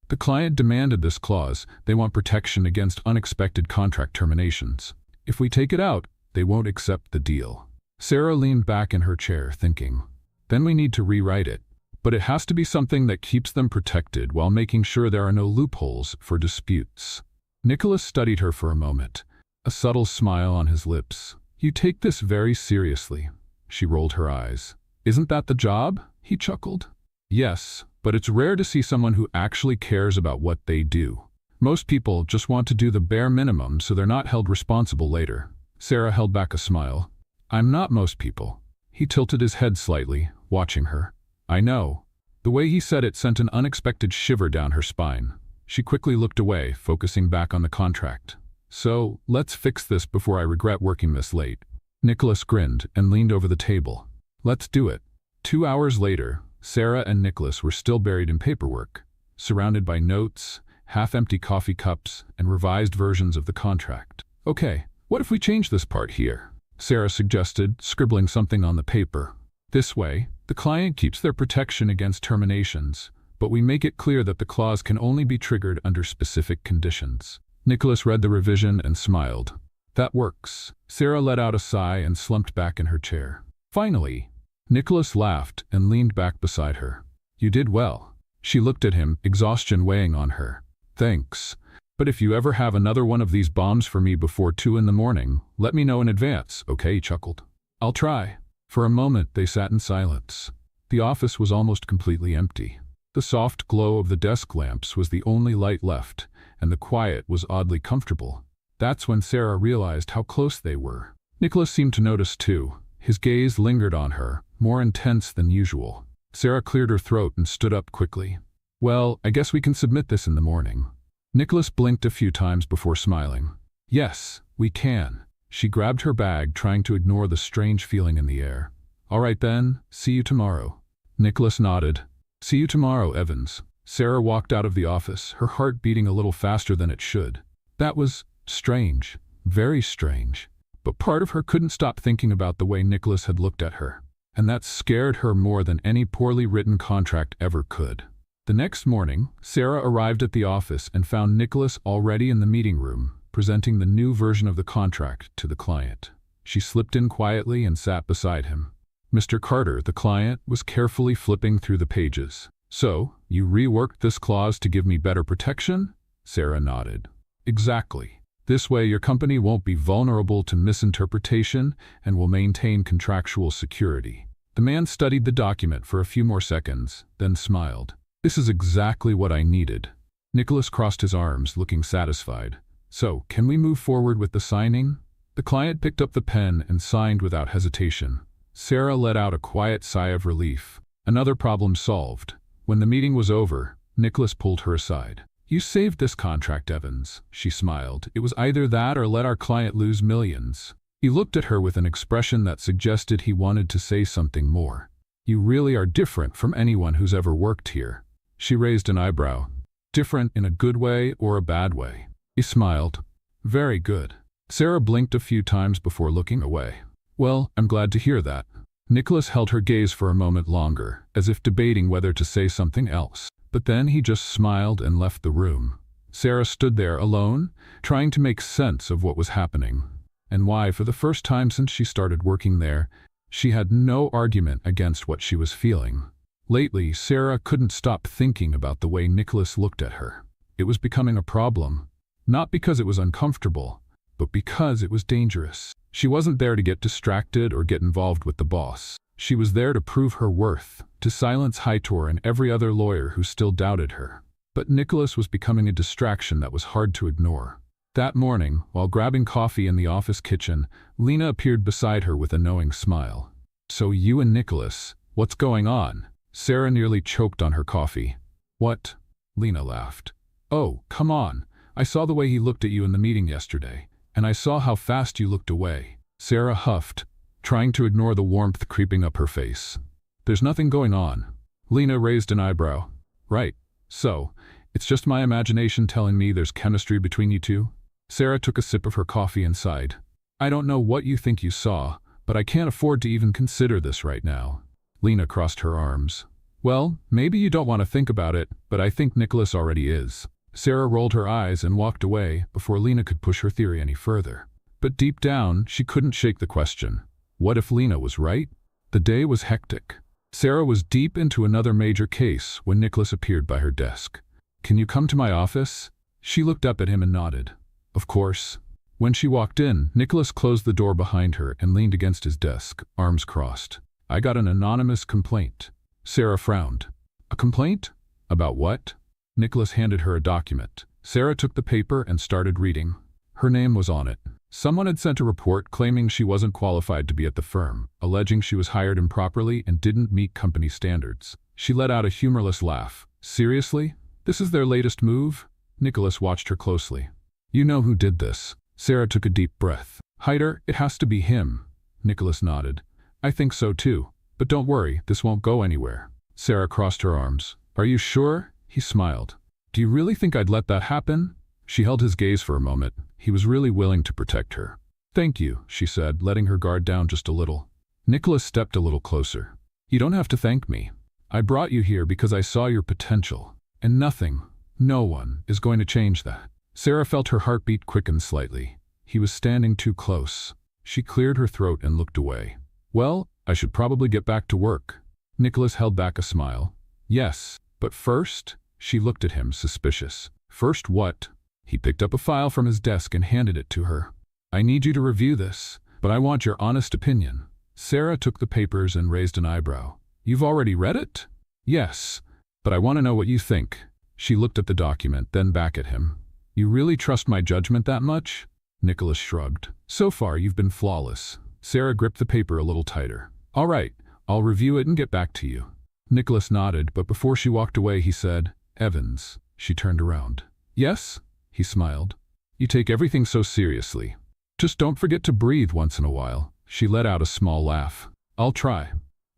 The client demanded this clause. They want protection against unexpected contract terminations. If we take it out, they won't accept the deal. Sarah leaned back in her chair, thinking. Then we need to rewrite it. But it has to be something that keeps them protected while making sure there are no loopholes for disputes. Nicholas studied her for a moment, a subtle smile on his lips. You take this very seriously. She rolled her eyes. Isn't that the job? He chuckled. Yes, but it's rare to see someone who actually cares about what they do. Most people just want to do the bare minimum so they're not held responsible later. Sarah held back a smile. I'm not most people. He tilted his head slightly, watching her. I know. The way he said it sent an unexpected shiver down her spine. She quickly looked away, focusing back on the contract. So, let's fix this before I regret working this late. Nicholas grinned and leaned over the table. Let's do it. 2 hours later, Sarah and Nicholas were still buried in paperwork, surrounded by notes, half-empty coffee cups, and revised versions of the contract. Okay, what if we change this part here? Sarah suggested, scribbling something on the paper. This way, the client keeps their protection against terminations, but we make it clear that the clause can only be triggered under specific conditions. Nicholas read the revision and smiled. That works. Sarah let out a sigh and slumped back in her chair. Finally, Nicholas laughed and leaned back beside her. You did well. She looked at him, exhaustion weighing on her. Thanks. But if you ever have another one of these bombs for me before 2 in the morning, let me know in advance, okay? He chuckled. I'll try. For a moment, they sat in silence. The office was almost completely empty. The soft glow of the desk lamps was the only light left, and the quiet was oddly comfortable. That's when Sarah realized how close they were. Nicholas seemed to notice too. His gaze lingered on her, more intense than usual. Sarah cleared her throat and stood up quickly. Well, I guess we can submit this in the morning. Nicholas blinked a few times before smiling. Yes, we can. She grabbed her bag, trying to ignore the strange feeling in the air. All right then, see you tomorrow. Nicholas nodded. See you tomorrow, Evans. Sarah walked out of the office, her heart beating a little faster than it should. That was strange, very strange. But part of her couldn't stop thinking about the way Nicholas had looked at her. And that scared her more than any poorly written contract ever could. The next morning, Sarah arrived at the office and found Nicholas already in the meeting room, presenting the new version of the contract to the client. She slipped in quietly and sat beside him. Mr. Carter, the client, was carefully flipping through the pages. So, you reworked this clause to give me better protection? Sarah nodded. Exactly. This way, your company won't be vulnerable to misinterpretation and will maintain contractual security. The man studied the document for a few more seconds, then smiled. This is exactly what I needed. Nicholas crossed his arms, looking satisfied. So, can we move forward with the signing? The client picked up the pen and signed without hesitation. Sarah let out a quiet sigh of relief. Another problem solved. When the meeting was over, Nicholas pulled her aside. You saved this contract, Evans, she smiled. It was either that or let our client lose millions. He looked at her with an expression that suggested he wanted to say something more. You really are different from anyone who's ever worked here. She raised an eyebrow. Different in a good way or a bad way? He smiled. Very good. Sarah blinked a few times before looking away. Well, I'm glad to hear that. Nicholas held her gaze for a moment longer, as if debating whether to say something else. But then he just smiled and left the room. Sarah stood there alone, trying to make sense of what was happening, and why, for the first time since she started working there, she had no argument against what she was feeling. Lately, Sarah couldn't stop thinking about the way Nicholas looked at her. It was becoming a problem, not because it was uncomfortable, but because it was dangerous. She wasn't there to get distracted or get involved with the boss. She was there to prove her worth, to silence Hightor and every other lawyer who still doubted her. But Nicholas was becoming a distraction that was hard to ignore. That morning, while grabbing coffee in the office kitchen, Lena appeared beside her with a knowing smile. So you and Nicholas, what's going on? Sarah nearly choked on her coffee. What? Lena laughed. Oh, come on. I saw the way he looked at you in the meeting yesterday, and I saw how fast you looked away. Sarah huffed, trying to ignore the warmth creeping up her face. There's nothing going on. Lena raised an eyebrow. Right. So, it's just my imagination telling me there's chemistry between you two? Sarah took a sip of her coffee and sighed. I don't know what you think you saw, but I can't afford to even consider this right now. Lena crossed her arms. Well, maybe you don't want to think about it, but I think Nicholas already is. Sarah rolled her eyes and walked away before Lena could push her theory any further. But deep down, she couldn't shake the question. What if Lena was right? The day was hectic. Sarah was deep into another major case when Nicholas appeared by her desk. Can you come to my office? She looked up at him and nodded. Of course. When she walked in, Nicholas closed the door behind her and leaned against his desk, arms crossed. I got an anonymous complaint. Sarah frowned. A complaint? About what? Nicholas handed her a document. Sarah took the paper and started reading. Her name was on it. Someone had sent a report claiming she wasn't qualified to be at the firm, alleging she was hired improperly and didn't meet company standards. She let out a humorless laugh. Seriously? This is their latest move? Nicholas watched her closely. You know who did this. Sarah took a deep breath. Hider, it has to be him. Nicholas nodded. I think so too. But don't worry, this won't go anywhere. Sarah crossed her arms. Are you sure? He smiled. Do you really think I'd let that happen? She held his gaze for a moment. He was really willing to protect her. Thank you, she said, letting her guard down just a little. Nicholas stepped a little closer. You don't have to thank me. I brought you here because I saw your potential. And nothing, no one, is going to change that. Sarah felt her heartbeat quicken slightly. He was standing too close. She cleared her throat and looked away. Well, I should probably get back to work. Nicholas held back a smile. Yes, but first, she looked at him, suspicious. First what? He picked up a file from his desk and handed it to her. I need you to review this, but I want your honest opinion. Sarah took the papers and raised an eyebrow. You've already read it? Yes, but I want to know what you think. She looked at the document, then back at him. You really trust my judgment that much? Nicholas shrugged. So far, you've been flawless. Sarah gripped the paper a little tighter. All right, I'll review it and get back to you. Nicholas nodded, but before she walked away, he said, Evans. She turned around. Yes? He smiled. You take everything so seriously. Just don't forget to breathe once in a while. She let out a small laugh. I'll try.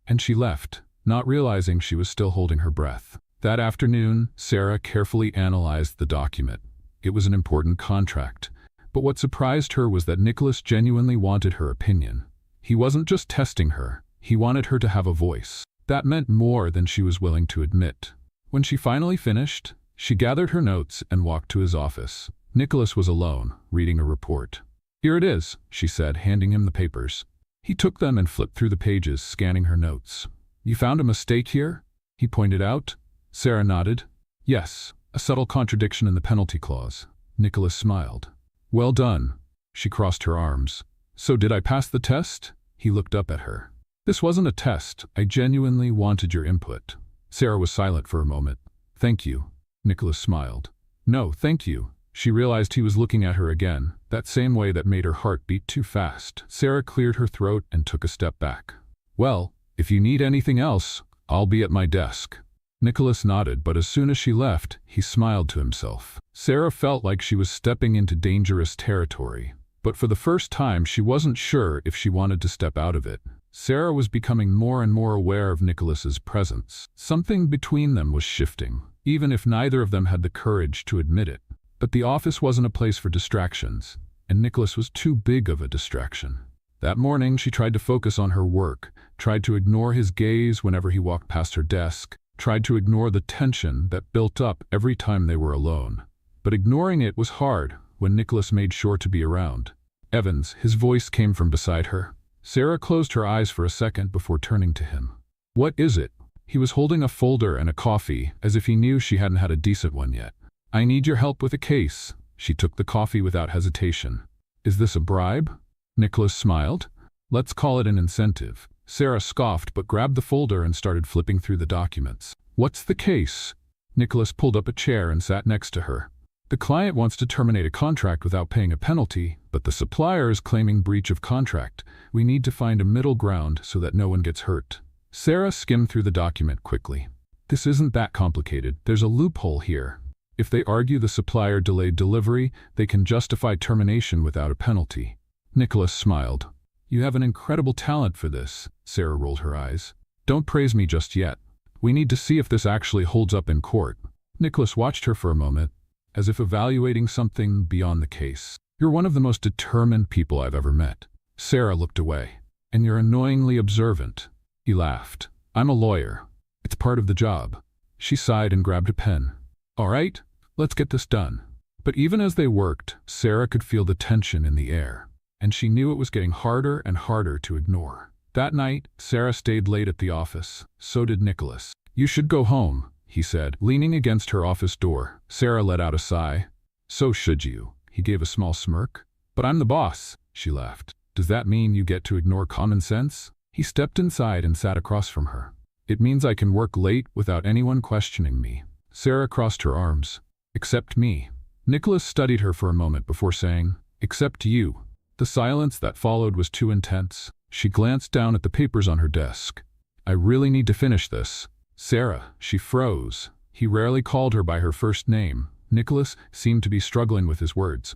And she left, not realizing she was still holding her breath. That afternoon, Sarah carefully analyzed the document. It was an important contract. But what surprised her was that Nicholas genuinely wanted her opinion. He wasn't just testing her. He wanted her to have a voice. That meant more than she was willing to admit. When she finally finished, she gathered her notes and walked to his office. Nicholas was alone, reading a report. Here it is, she said, handing him the papers. He took them and flipped through the pages, scanning her notes. You found a mistake here? He pointed out. Sarah nodded. Yes, a subtle contradiction in the penalty clause. Nicholas smiled. Well done. She crossed her arms. So did I pass the test? He looked up at her. This wasn't a test. I genuinely wanted your input. Sarah was silent for a moment. Thank you. Nicholas smiled. No, thank you. She realized he was looking at her again, that same way that made her heart beat too fast. Sarah cleared her throat and took a step back. Well, if you need anything else, I'll be at my desk. Nicholas nodded, but as soon as she left, he smiled to himself. Sarah felt like she was stepping into dangerous territory, but for the first time she wasn't sure if she wanted to step out of it. Sarah was becoming more and more aware of Nicholas's presence. Something between them was shifting, even if neither of them had the courage to admit it. But the office wasn't a place for distractions, and Nicholas was too big of a distraction. That morning she tried to focus on her work, tried to ignore his gaze whenever he walked past her desk, tried to ignore the tension that built up every time they were alone. But ignoring it was hard when Nicholas made sure to be around. Evans, his voice came from beside her. Sarah closed her eyes for a second before turning to him. What is it? He was holding a folder and a coffee, as if he knew she hadn't had a decent one yet. I need your help with a case. She took the coffee without hesitation. Is this a bribe? Nicholas smiled. Let's call it an incentive. Sarah scoffed but grabbed the folder and started flipping through the documents. What's the case? Nicholas pulled up a chair and sat next to her. The client wants to terminate a contract without paying a penalty, but the supplier is claiming breach of contract. We need to find a middle ground so that no one gets hurt. Sarah skimmed through the document quickly. This isn't that complicated. There's a loophole here. If they argue the supplier delayed delivery, they can justify termination without a penalty. Nicholas smiled. You have an incredible talent for this. Sarah rolled her eyes. Don't praise me just yet. We need to see if this actually holds up in court. Nicholas watched her for a moment, as if evaluating something beyond the case. You're one of the most determined people I've ever met. Sarah looked away. And you're annoyingly observant. He laughed. I'm a lawyer. It's part of the job. She sighed and grabbed a pen. All right, let's get this done. But even as they worked, Sarah could feel the tension in the air, and she knew it was getting harder and harder to ignore. That night, Sarah stayed late at the office. So did Nicholas. You should go home, he said, leaning against her office door. Sarah let out a sigh. So should you. He gave a small smirk. But I'm the boss, she laughed. Does that mean you get to ignore common sense? He stepped inside and sat across from her. It means I can work late without anyone questioning me. Sarah crossed her arms. Except me. Nicholas studied her for a moment before saying, except you. The silence that followed was too intense. She glanced down at the papers on her desk. I really need to finish this. Sarah, she froze. He rarely called her by her first name. Nicholas seemed to be struggling with his words.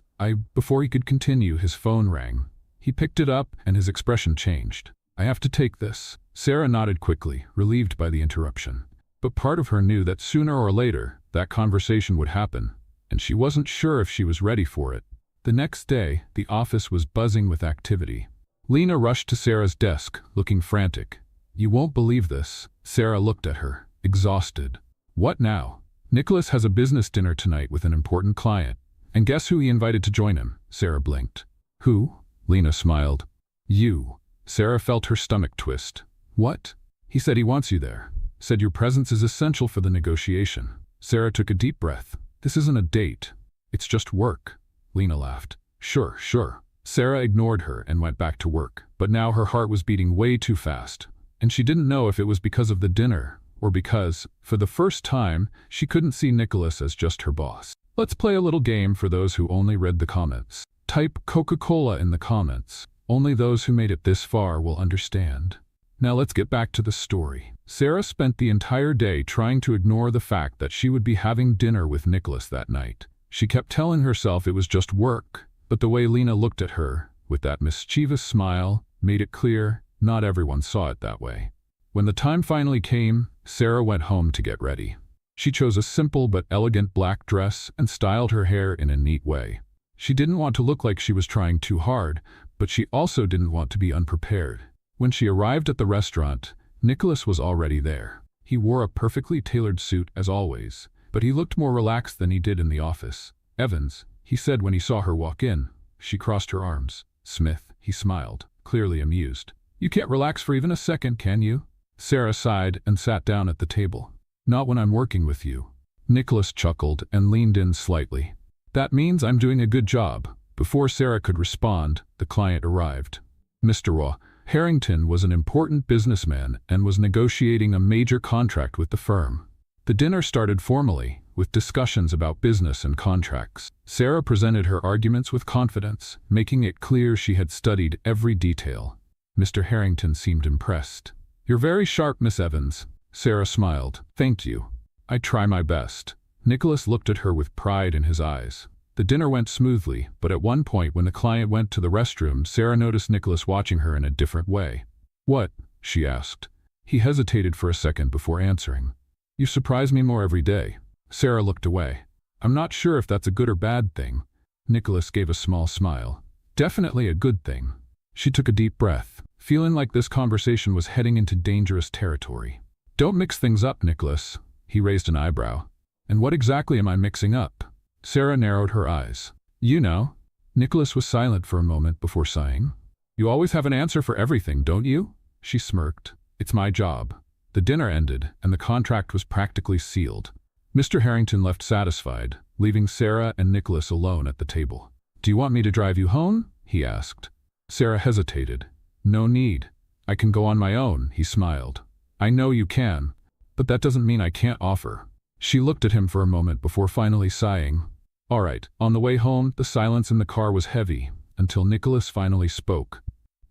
Before he could continue, his phone rang. He picked it up and his expression changed. I have to take this. Sarah nodded quickly, relieved by the interruption. But part of her knew that sooner or later, that conversation would happen, and she wasn't sure if she was ready for it. The next day, the office was buzzing with activity. Lena rushed to Sarah's desk, looking frantic. You won't believe this. Sarah looked at her, exhausted. What now? Nicholas has a business dinner tonight with an important client. And guess who he invited to join him? Sarah blinked. Who? Lena smiled. You. Sarah felt her stomach twist. What? He said he wants you there. Said your presence is essential for the negotiation. Sarah took a deep breath. This isn't a date. It's just work. Lena laughed. Sure. Sarah ignored her and went back to work. But now her heart was beating way too fast. And she didn't know if it was because of the dinner, or because, for the first time, she couldn't see Nicholas as just her boss. Let's play a little game for those who only read the comments. Type Coca-Cola in the comments. Only those who made it this far will understand. Now let's get back to the story. Sarah spent the entire day trying to ignore the fact that she would be having dinner with Nicholas that night. She kept telling herself it was just work, but the way Lena looked at her, with that mischievous smile, made it clear not everyone saw it that way. When the time finally came, Sarah went home to get ready. She chose a simple but elegant black dress and styled her hair in a neat way. She didn't want to look like she was trying too hard, but she also didn't want to be unprepared. When she arrived at the restaurant, Nicholas was already there. He wore a perfectly tailored suit as always, but he looked more relaxed than he did in the office. Evans, he said when he saw her walk in. She crossed her arms. Smith, he smiled, clearly amused. You can't relax for even a second, can you? Sarah sighed and sat down at the table. Not when I'm working with you. Nicholas chuckled and leaned in slightly. That means I'm doing a good job. Before Sarah could respond, the client arrived. Mr. Harrington was an important businessman and was negotiating a major contract with the firm. The dinner started formally, with discussions about business and contracts. Sarah presented her arguments with confidence, making it clear she had studied every detail. Mr. Harrington seemed impressed. "You're very sharp, Miss Evans." Sarah smiled. "Thank you. I try my best." Nicholas looked at her with pride in his eyes. The dinner went smoothly, but at one point when the client went to the restroom, Sarah noticed Nicholas watching her in a different way. "What?" she asked. He hesitated for a second before answering. "You surprise me more every day." Sarah looked away. "I'm not sure if that's a good or bad thing." Nicholas gave a small smile. "Definitely a good thing." She took a deep breath, feeling like this conversation was heading into dangerous territory. "Don't mix things up, Nicholas." He raised an eyebrow. "And what exactly am I mixing up?" Sarah narrowed her eyes. "You know." Nicholas was silent for a moment before sighing. "You always have an answer for everything, don't you?" She smirked. "It's my job." The dinner ended, and the contract was practically sealed. Mr. Harrington left satisfied, leaving Sarah and Nicholas alone at the table. "Do you want me to drive you home?" he asked. Sarah hesitated. "No need. I can go on my own," he smiled. "I know you can, but that doesn't mean I can't offer." She looked at him for a moment before finally sighing. "All right." On the way home, the silence in the car was heavy, until Nicholas finally spoke.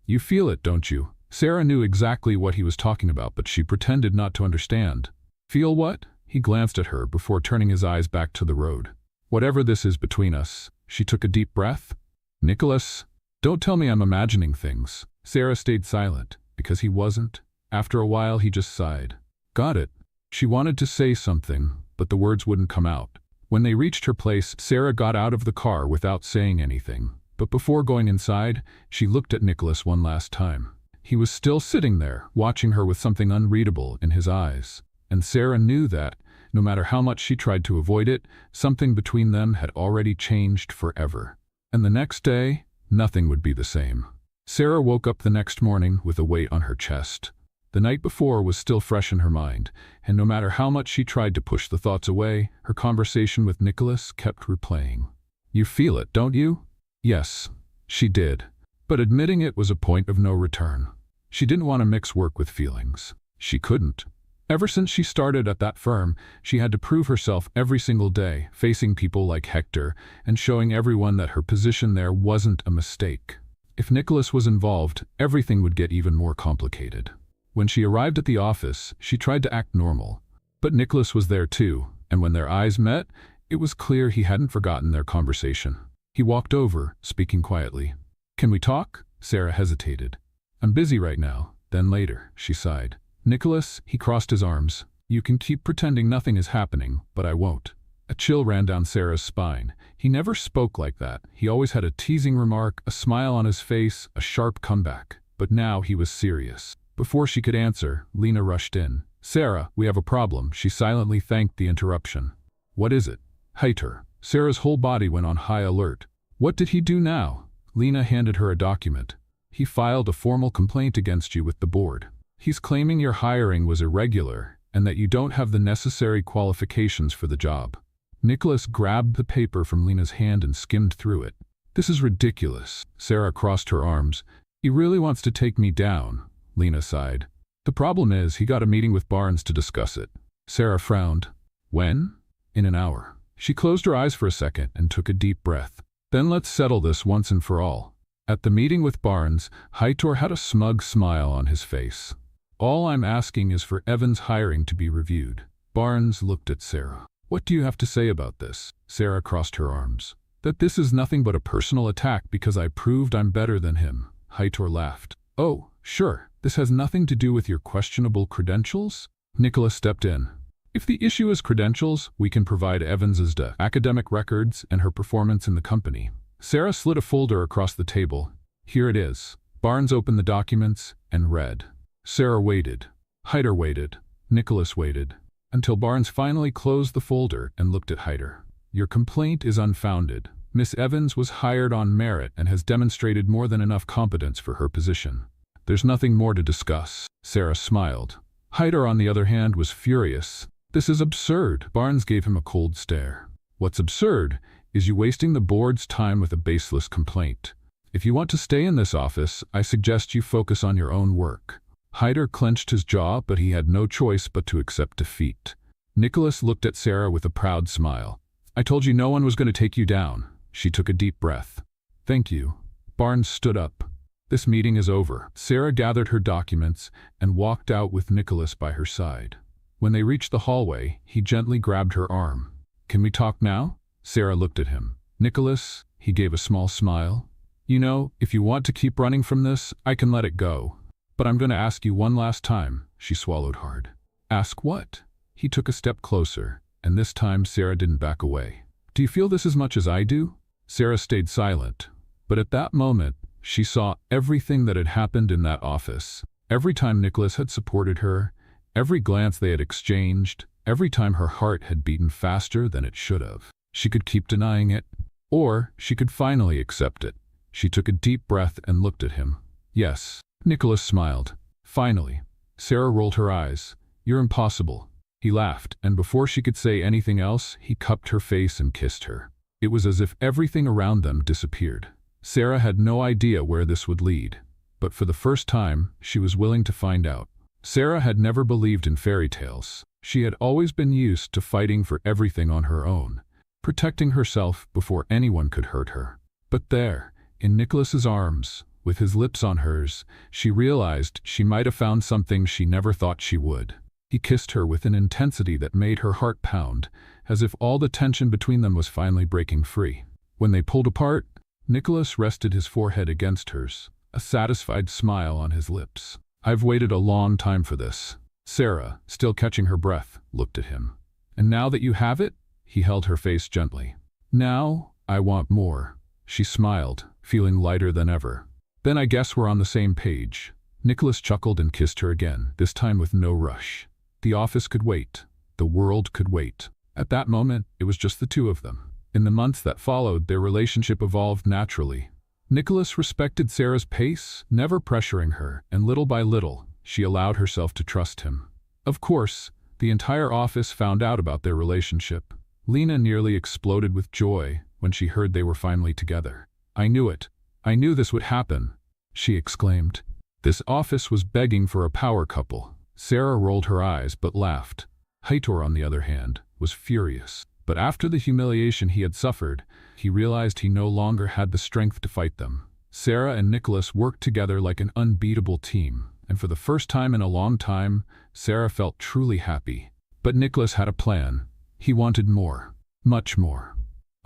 "You feel it, don't you?" Sarah knew exactly what he was talking about, but she pretended not to understand. "Feel what?" He glanced at her before turning his eyes back to the road. "Whatever this is between us." She took a deep breath. "Nicholas, don't tell me I'm imagining things." Sarah stayed silent, because he wasn't. After a while, he just sighed. "Got it." She wanted to say something, but the words wouldn't come out. When they reached her place, Sarah got out of the car without saying anything. But before going inside, she looked at Nicholas one last time. He was still sitting there, watching her with something unreadable in his eyes. And Sarah knew that, no matter how much she tried to avoid it, something between them had already changed forever. And the next day, nothing would be the same. Sarah woke up the next morning with a weight on her chest. The night before was still fresh in her mind, and no matter how much she tried to push the thoughts away, her conversation with Nicholas kept replaying. "You feel it, don't you?" Yes, she did. But admitting it was a point of no return. She didn't want to mix work with feelings. She couldn't. Ever since she started at that firm, she had to prove herself every single day, facing people like Hector and showing everyone that her position there wasn't a mistake. If Nicholas was involved, everything would get even more complicated. When she arrived at the office, she tried to act normal. But Nicholas was there too, and when their eyes met, it was clear he hadn't forgotten their conversation. He walked over, speaking quietly. "Can we talk?" Sarah hesitated. "I'm busy right now, then later," she sighed. "Nicholas," he crossed his arms, "you can keep pretending nothing is happening, but I won't." A chill ran down Sarah's spine. He never spoke like that. He always had a teasing remark, a smile on his face, a sharp comeback. But now he was serious. Before she could answer, Lena rushed in. "Sarah, we have a problem." She silently thanked the interruption. "What is it?" Hector. Sarah's whole body went on high alert. "What did he do now?" Lena handed her a document. "He filed a formal complaint against you with the board. He's claiming your hiring was irregular and that you don't have the necessary qualifications for the job." Nicholas grabbed the paper from Lena's hand and skimmed through it. "This is ridiculous." Sarah crossed her arms. "He really wants to take me down." Lena sighed. "The problem is he got a meeting with Barnes to discuss it." Sarah frowned. "When?" "In an hour." She closed her eyes for a second and took a deep breath. "Then let's settle this once and for all." At the meeting with Barnes, Hector had a smug smile on his face. "All I'm asking is for Evan's hiring to be reviewed." Barnes looked at Sarah. "What do you have to say about this?" Sarah crossed her arms. "That this is nothing but a personal attack because I proved I'm better than him." Hector laughed. "Oh, sure. This has nothing to do with your questionable credentials?" Nicholas stepped in. "If the issue is credentials, we can provide Evans's academic records and her performance in the company." Sarah slid a folder across the table. "Here it is." Barnes opened the documents and read. Sarah waited. Hector waited. Nicholas waited. Until Barnes finally closed the folder and looked at Hector. "Your complaint is unfounded. Miss Evans was hired on merit and has demonstrated more than enough competence for her position. There's nothing more to discuss." Sarah smiled. Hector, on the other hand, was furious. "This is absurd." Barnes gave him a cold stare. "What's absurd is you wasting the board's time with a baseless complaint. If you want to stay in this office, I suggest you focus on your own work. Hyder clenched his jaw, but he had no choice but to accept defeat. Nicholas looked at Sarah with a proud smile. I told you no one was going to take you down. She took a deep breath. Thank you. Barnes stood up. This meeting is over. Sarah gathered her documents and walked out with Nicholas by her side. When they reached the hallway, he gently grabbed her arm. Can we talk now? Sarah looked at him. Nicholas, he gave a small smile. You know, if you want to keep running from this, I can let it go. But I'm going to ask you one last time. She swallowed hard. Ask what? He took a step closer, and this time Sarah didn't back away. Do you feel this as much as I do? Sarah stayed silent, but at that moment, she saw everything that had happened in that office. Every time Nicholas had supported her, every glance they had exchanged, every time her heart had beaten faster than it should have. She could keep denying it, or she could finally accept it. She took a deep breath and looked at him. Yes. Nicholas smiled. Finally. Sarah rolled her eyes. You're impossible. He laughed, and before she could say anything else, he cupped her face and kissed her. It was as if everything around them disappeared. Sarah had no idea where this would lead, but for the first time, she was willing to find out. Sarah had never believed in fairy tales. She had always been used to fighting for everything on her own, protecting herself before anyone could hurt her. But there, in Nicholas's arms, with his lips on hers, she realized she might have found something she never thought she would. He kissed her with an intensity that made her heart pound, as if all the tension between them was finally breaking free. When they pulled apart, Nicholas rested his forehead against hers, a satisfied smile on his lips. I've waited a long time for this. Sarah, still catching her breath, looked at him. And now that you have it? He held her face gently. Now, I want more. She smiled, feeling lighter than ever. Then I guess we're on the same page. Nicholas chuckled and kissed her again, this time with no rush. The office could wait. The world could wait. At that moment, it was just the two of them. In the months that followed, their relationship evolved naturally. Nicholas respected Sarah's pace, never pressuring her, and little by little, she allowed herself to trust him. Of course, the entire office found out about their relationship. Lena nearly exploded with joy when she heard they were finally together. I knew it. I knew this would happen, she exclaimed. This office was begging for a power couple. Sarah rolled her eyes but laughed. Heitor, on the other hand, was furious. But after the humiliation he had suffered, he realized he no longer had the strength to fight them. Sarah and Nicholas worked together like an unbeatable team, and for the first time in a long time, Sarah felt truly happy. But Nicholas had a plan. He wanted more. Much more.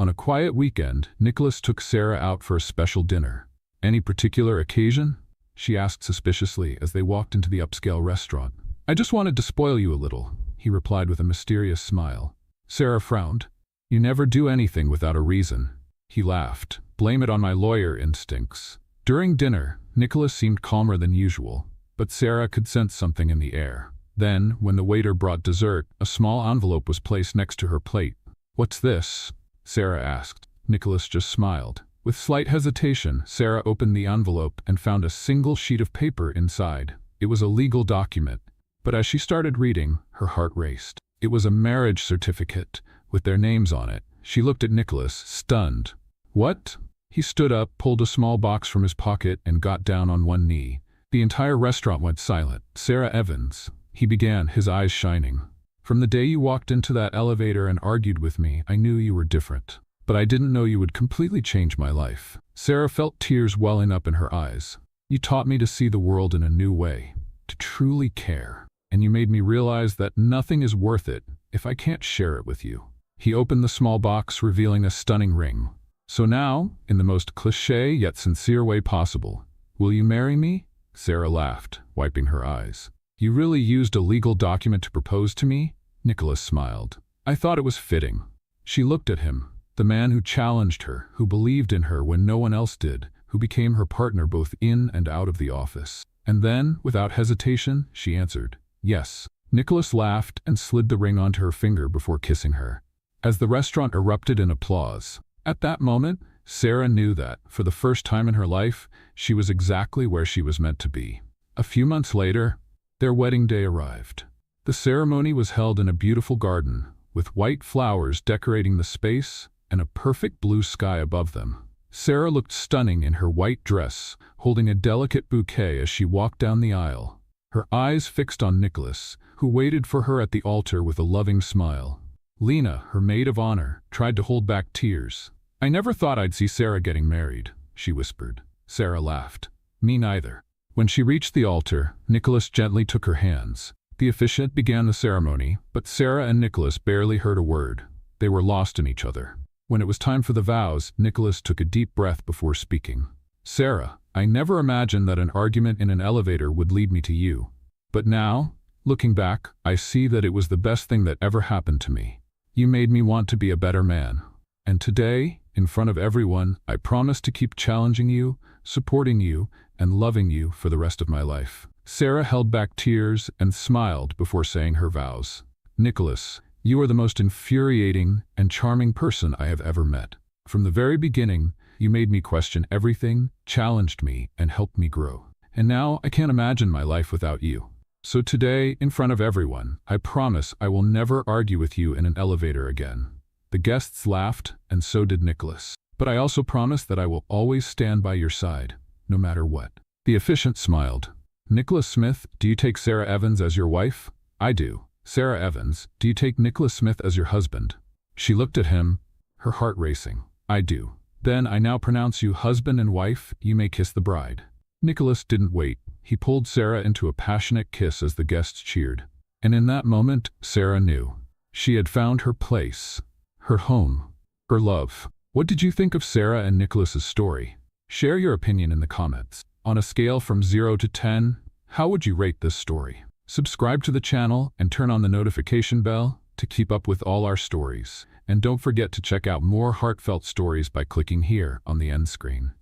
On a quiet weekend, Nicholas took Sarah out for a special dinner. Any particular occasion? She asked suspiciously as they walked into the upscale restaurant. I just wanted to spoil you a little, he replied with a mysterious smile. Sarah frowned. You never do anything without a reason. He laughed. Blame it on my lawyer instincts. During dinner, Nicholas seemed calmer than usual, but Sarah could sense something in the air. Then, when the waiter brought dessert, a small envelope was placed next to her plate. What's this? Sarah asked. Nicholas just smiled. With slight hesitation, Sarah opened the envelope and found a single sheet of paper inside. It was a legal document, but as she started reading, her heart raced. It was a marriage certificate, with their names on it. She looked at Nicholas, stunned. What? He stood up, pulled a small box from his pocket, and got down on one knee. The entire restaurant went silent. Sarah Evans, he began, his eyes shining. From the day you walked into that elevator and argued with me, I knew you were different. But I didn't know you would completely change my life. Sarah felt tears welling up in her eyes. You taught me to see the world in a new way, to truly care. And you made me realize that nothing is worth it if I can't share it with you. He opened the small box, revealing a stunning ring. So now, in the most cliché yet sincere way possible, will you marry me? Sarah laughed, wiping her eyes. You really used a legal document to propose to me? Nicholas smiled. I thought it was fitting. She looked at him, the man who challenged her, who believed in her when no one else did, who became her partner both in and out of the office. And then, without hesitation, she answered. Yes. Nicholas laughed and slid the ring onto her finger before kissing her. As the restaurant erupted in applause. At that moment, Sarah knew that, for the first time in her life, she was exactly where she was meant to be. A few months later, their wedding day arrived. The ceremony was held in a beautiful garden, with white flowers decorating the space and a perfect blue sky above them. Sarah looked stunning in her white dress, holding a delicate bouquet as she walked down the aisle, her eyes fixed on Nicholas, who waited for her at the altar with a loving smile. Lena, her maid of honor, tried to hold back tears. "I never thought I'd see Sarah getting married," she whispered. Sarah laughed. "Me neither." When she reached the altar, Nicholas gently took her hands. The officiant began the ceremony, but Sarah and Nicholas barely heard a word. They were lost in each other. When it was time for the vows, Nicholas took a deep breath before speaking. "Sarah, I never imagined that an argument in an elevator would lead me to you. But now, looking back, I see that it was the best thing that ever happened to me. You made me want to be a better man. And today, in front of everyone, I promise to keep challenging you, supporting you, and loving you for the rest of my life." Sarah held back tears and smiled before saying her vows. "Nicholas, you are the most infuriating and charming person I have ever met. From the very beginning, you made me question everything, challenged me, and helped me grow. And now I can't imagine my life without you. So today, in front of everyone, I promise I will never argue with you in an elevator again." The guests laughed, and so did Nicholas. "But I also promise that I will always stand by your side, no matter what." The officiant smiled. "Nicholas Smith, do you take Sarah Evans as your wife?" "I do." "Sarah Evans, do you take Nicholas Smith as your husband?" She looked at him, her heart racing. "I do." "Then I now pronounce you husband and wife. You may kiss the bride." Nicholas didn't wait. He pulled Sarah into a passionate kiss as the guests cheered. And in that moment, Sarah knew. She had found her place, her home, her love. What did you think of Sarah and Nicholas's story? Share your opinion in the comments. On a scale from 0 to 10, how would you rate this story? Subscribe to the channel and turn on the notification bell to keep up with all our stories. And don't forget to check out more heartfelt stories by clicking here on the end screen.